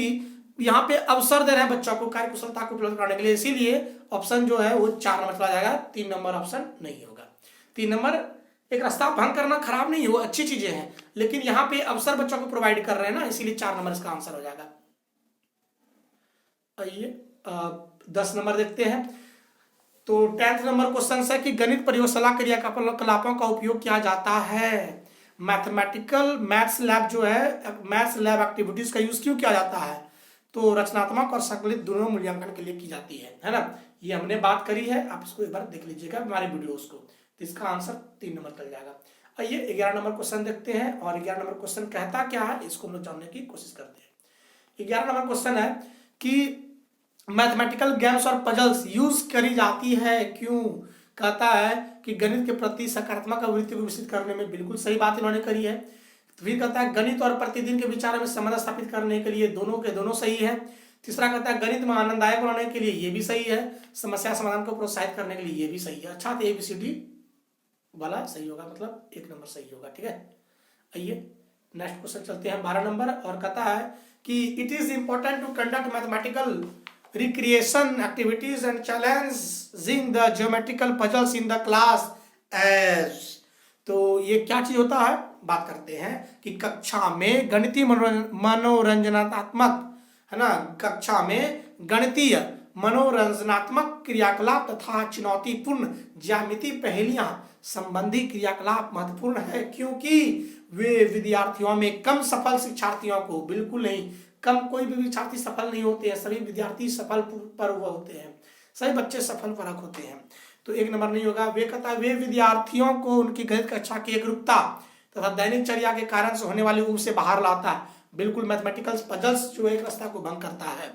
यहाँ पे अवसर दे रहे हैं बच्चों को कार्य कुशलता को उपलब्ध कराने के लिए, इसीलिए ऑप्शन जो है वो 4 नंबर चला जाएगा, 3 नंबर ऑप्शन नहीं होगा। 3 नंबर एक रास्ता भंग करना खराब नहीं है, वो अच्छी चीजें हैं, लेकिन यहाँ पे अवसर बच्चों को प्रोवाइड कर रहे हैं ना, इसीलिए 4 नंबर इसका आंसर हो जाएगा। आइए 10 नंबर देखते हैं। तो 10th नंबर क्वेश्चन है कि गणित प्रयोगशाला क्रियाकलापों का उपयोग किया जाता है। मैथ्स लैब जो है, मैथ्स लैब एक्टिविटीज का यूज क्यों किया जाता है? तो रचनात्मक और संकलित दोनों मूल्यांकन के लिए की जाती है ना। ये हमने बात करी है, आप इसको एक बार देख लीजिएगा हमारे वीडियोस को। तो इसका आंसर 3 नंबर चल जाएगा। आइए 11 नंबर क्वेश्चन देखते हैं। और 11 नंबर क्वेश्चन कहता क्या है, इसको हम लोग जानने की कोशिश करते हैं। 11 नंबर क्वेश्चन है कि मैथमेटिकल गेम्स और पजल्स यूज करी जाती है क्यों? कहता है कि गणित के प्रति सकारात्मक वृत्ति को विकसित करने में। बिल्कुल सही बात इन्होंने करी है। फिर कहता है गणित और प्रतिदिन के विचारों में संबंध स्थापित करने के लिए दोनों के दोनों सही है। तीसरा कहता है गणित में आनंददायक बनाने के लिए, ये भी सही है। समस्या समाधान को प्रोत्साहित करने के लिए, ये भी सही है। अच्छा, तो ABCD वाला सही होगा, मतलब 1 नंबर सही होगा, ठीक है। आइए नेक्स्ट क्वेश्चन चलते हैं 12 नंबर। और कहता है कि it is important to conduct mathematical recreation activities and challenging the geometrical puzzles in the classes. तो ये क्या चीज होता है, बात करते हैं कि कक्षा में गणितीय मनोरंजनात्मक, है ना, कक्षा में गणितीय मनोरंजनात्मक क्रियाकलाप तथा चुनौतीपूर्ण ज्यामिति पहेलियां संबंधी क्रियाकलाप महत्वपूर्ण है, क्योंकि वे विद्यार्थियों में कम सफल शिक्षार्थियों को, बिल्कुल नहीं, कम कोई भी विद्यार्थी सफल नहीं होते हैं, सभी विद्यार्थी सफल पर हुआ होते हैं, सभी बच्चे सफल परक होते हैं, तो एक नंबर नहीं होगा। वे कहता है वे विद्यार्थियों को उनकी गणित कक्षा की एकरूपता तथा दैनिक चर्या के कारण से होने वाली ऊब से बाहर लाता है, बिल्कुल मैथमेटिकल पजल्स जो एक रास्ता को भंग करता है।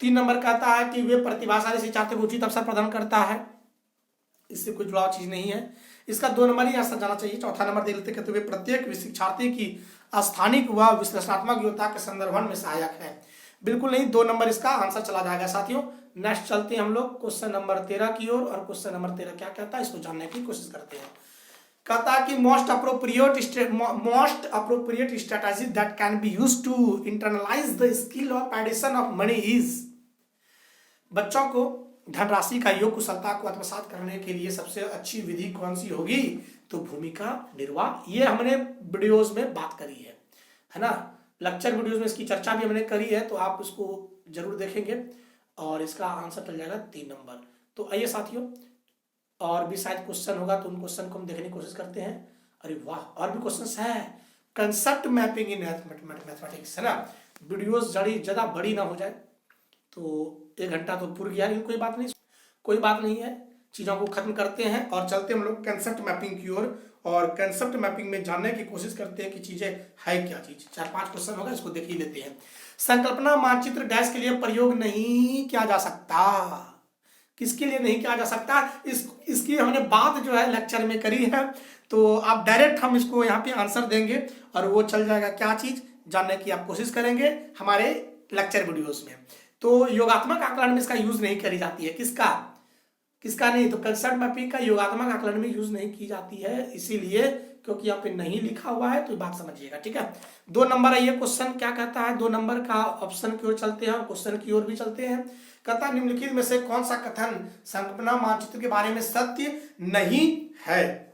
3 नंबर कहता है कि वे प्रतिभाशाली शिक्षार्थियों को उचित अवसर प्रदान करता है, इससे कोई जुड़ाव चीज नहीं है, इसका 2 नंबर ही आंसर जाना चाहिए। चौथा नंबर देख लेते कहते हुए प्रत्येक शिक्षार्थी की स्थानिक व विश्लेषणात्मक योग्यता के संदर्भन में सहायक है, बिल्कुल नहीं, 2 नंबर इसका आंसर चला जाएगा साथियों। नेक्स्ट चलते हैं हम लोग क्वेश्चन नंबर 13 की ओर, और क्वेश्चन नंबर 13 क्या कहता है इसको जानने की कोशिश करते हैं। कहता है कि most appropriate strategy that can be used to internalise the skill of addition of money is. बच्चों को धनराशि का योग कुशलता को आत्मसात करने के लिए सबसे अच्छी विधि कौन सी होगी, तो भूमिका निर्वाह। ये हमने वीडियोस में बात करी है ना, लेक्चर वीडियोस में इसकी चर्चा भी हमने करी है, तो आप उसको जरूर देखेंगे और इसका आंसर चल जाएगा 3 नंबर। तो आइए साथियों, और भी शायद क्वेश्चन होगा तो उन क्वेश्चन को हम देखने की कोशिश करते हैं। अरे वाह, और भी क्वेश्चन है, कंसेप्ट मैपिंग इन मैथमेटिक्स, है ना। वीडियोस ज़्यादा बड़ी ना हो जाए, तो 1 घंटा तो पूरा गया, लेकिन कोई बात नहीं है, चीज़ों को खत्म करते हैं और चलते हम लोग कंसेप्ट मैपिंग की ओर, और कंसेप्ट मैपिंग में जानने की कोशिश करते हैं कि चीजें है क्या चीज। 4-5 क्वेश्चन होगा, इसको देख ही लेते हैं। संकल्पना मानचित्र डैश के लिए प्रयोग नहीं किया जा सकता, किसके लिए नहीं किया जा सकता, इसकी हमने बात जो है लेक्चर में करी है, तो आप डायरेक्ट हम इसको यहाँ पे आंसर देंगे और वो चल जाएगा क्या चीज, जानने की आप कोशिश करेंगे हमारे लेक्चर वीडियोस में। तो योगात्मक आकलन में इसका यूज नहीं करी जाती है, किसका नहीं, तो कंसेप्ट मैपिंग का योगात्मक आकलन में यूज नहीं की जाती है, इसीलिए क्योंकि यहाँ पे नहीं लिखा हुआ है, तो बात समझिएगा, ठीक है। 2 नंबर है ये क्वेश्चन, क्या कहता है 2 नंबर का ऑप्शन की ओर चलते हैं और क्वेश्चन की ओर भी चलते हैं। कहता है निम्नलिखित में से कौन सा कथन संकल्पना मानचित्र के बारे में सत्य नहीं है,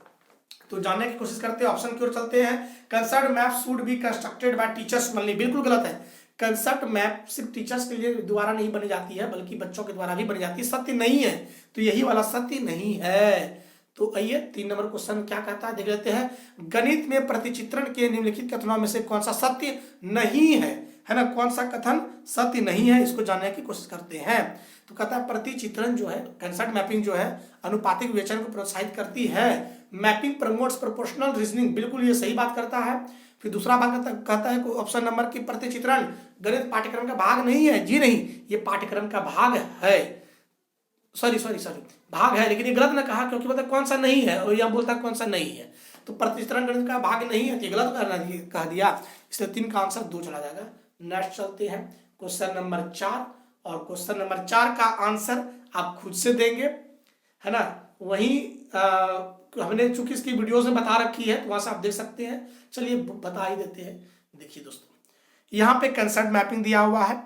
तो जानने की कोशिश करते हैं, ऑप्शन की ओर चलते हैं। Concept map should be constructed by teachers only, बिल्कुल गलत है। कंसेप्ट मैप सिर्फ टीचर्स के लिए द्वारा नहीं बनी जाती है, बल्कि बच्चों के द्वारा भी बनी जाती है, सत्य नहीं है, तो यही वाला सत्य नहीं है। तो आइए 3 नंबर क्वेश्चन क्या कहता है देख लेते हैं। गणित में प्रतिचित्रण के निम्नलिखित कथनों में से कौन सा सत्य नहीं है ना, कौन सा कथन सत्य नहीं है, इसको जानने की कोशिश करते हैं। तो कहता है प्रतिचित्रण जो है, कंसेप्ट मैपिंग जो है, अनुपातिक विवेचन को प्रोत्साहित करती है। मैपिंग प्रमोट्स प्रोपोर्शनल रीजनिंग, बिल्कुल ये सही बात करता है। फिर दूसरा भाग कहता है ऑप्शन नंबर की प्रतिचित्रण गणित पाठ्यक्रम का भाग नहीं है, जी नहीं, ये पाठ्यक्रम का भाग है, सॉरी भाग है, लेकिन ये गलत ना कहा, क्योंकि मतलब कौन सा नहीं है, और यहाँ बोलता कौन सा नहीं है, तो प्रतिचित्रण गणित का भाग नहीं है, तो गलत कह दिया, इसलिए 3 का आंसर 2 चला जाएगा। नेक्स्ट चलते हैं क्वेश्चन नंबर 4, और क्वेश्चन नंबर 4 का आंसर आप खुद से देंगे, है ना। वही हमने चूंकि इसकी वीडियोस में बता रखी है, तो वहां से आप देख सकते हैं, चलिए बता ही देते हैं। देखिए दोस्तों, यहाँ पे कंसेप्ट मैपिंग दिया हुआ है,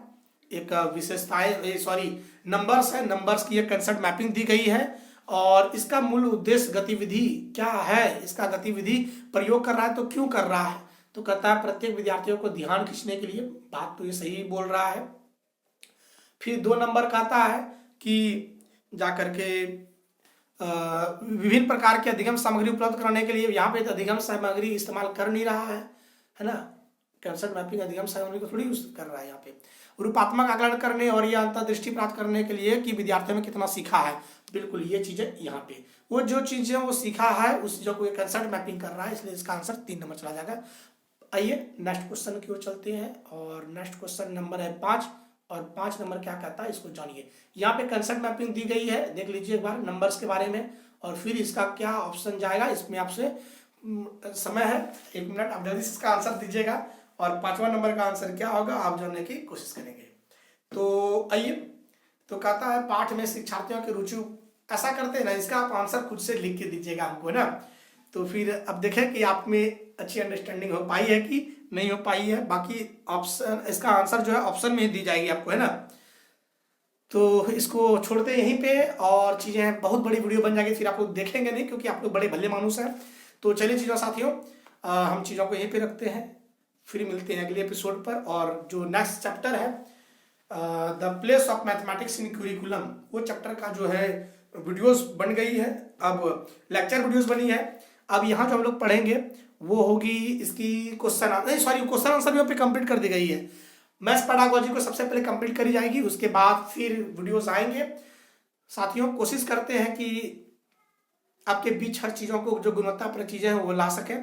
एक विशेषताएं नंबर्स है, नंबर्स की एक कंसेप्ट मैपिंग दी गई है, और इसका मूल उद्देश्य गतिविधि क्या है, इसका गतिविधि प्रयोग कर रहा है तो क्यों कर रहा है, तो कहता है प्रत्येक विद्यार्थियों को ध्यान खींचने के लिए, बात तो ये सही बोल रहा है। फिर 2 नंबर कहता है कि जाकर के विभिन्न प्रकार के अधिगम सामग्री उपलब्ध कराने के लिए, यहाँ पे अधिगम सामग्री इस्तेमाल कर नहीं रहा है ना, कंसेप्ट मैपिंग अधिगम सामग्री को थोड़ी यूज कर रहा है यहाँ पे। रूपात्मक आकलन करने और यह अंतर्दृष्टि प्राप्त करने के लिए कि विद्यार्थियों में कितना सीखा है, बिल्कुल ये चीजें यहाँ पे, वो जो चीजें वो सीखा है उस चीजों को कंसेप्ट मैपिंग कर रहा है, इसलिए इसका आंसर 3 नंबर चला जाएगा। आइए नेक्स्ट क्वेश्चन की ओर चलते हैं, और नेक्स्ट क्वेश्चन नंबर है 5, और 5 नंबर क्या कहता है इसको जानिए। यहाँ पे कंसेप्ट मैपिंग दी गई है, देख लीजिए एक बार नंबर्स के बारे में, और फिर इसका क्या ऑप्शन जाएगा, इसमें आपसे समय है 1 मिनट, आप जल्दी से इसका आंसर दीजिएगा, और 5वां नंबर का आंसर क्या होगा आप जानने की कोशिश करेंगे। तो आइए, तो कहता है पाठ में शिक्षार्थियों की रुचि, ऐसा करते हैं ना, इसका आप आंसर खुद से लिख के दीजिएगा हमको, है ना। तो फिर अब देखें कि आप में अच्छी अंडरस्टैंडिंग हो पाई है कि नहीं हो पाई है, बाकी ऑप्शन, इसका आंसर जो है ऑप्शन में ही दी जाएगी आपको, है ना। तो इसको छोड़ते हैं यहीं पे, और चीज़ें बहुत बड़ी वीडियो बन जाएगी, फिर आप लोग देखेंगे नहीं क्योंकि आप लोग बड़े भले मानुस हैं। तो चलिए चीज़ों साथियों, हम चीज़ों को यहीं पे रखते हैं, फिर मिलते हैं अगले एपिसोड पर। और जो नेक्स्ट चैप्टर है the place of mathematics in curriculum, वो चैप्टर का जो है वीडियोस बन गई है, अब लेक्चर वीडियोस बनी है। अब यहाँ जो हम लोग पढ़ेंगे वो होगी इसकी क्वेश्चन आंसर भी यहाँ पे कंप्लीट कर दी गई है। मैथ्स पेडागोजी को सबसे पहले कंप्लीट करी जाएगी, उसके बाद फिर वीडियोस आएंगे। साथियों कोशिश करते हैं कि आपके बीच हर चीज़ों को जो गुणवत्तापूर्ण चीज़ें हैं वो ला सकें।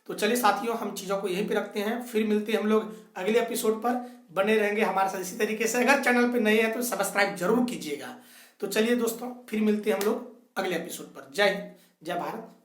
तो चलिए साथियों, हम चीज़ों को यहीं पे रखते हैं, फिर मिलते हैं हम लोग अगले एपिसोड पर। बने रहेंगे हमारे साथ इसी तरीके से। अगर चैनल पे नए हैं तो सब्सक्राइब जरूर कीजिएगा। तो चलिए दोस्तों, फिर मिलते हैं हम लोग अगले एपिसोड पर। जय हिंद, जय भारत।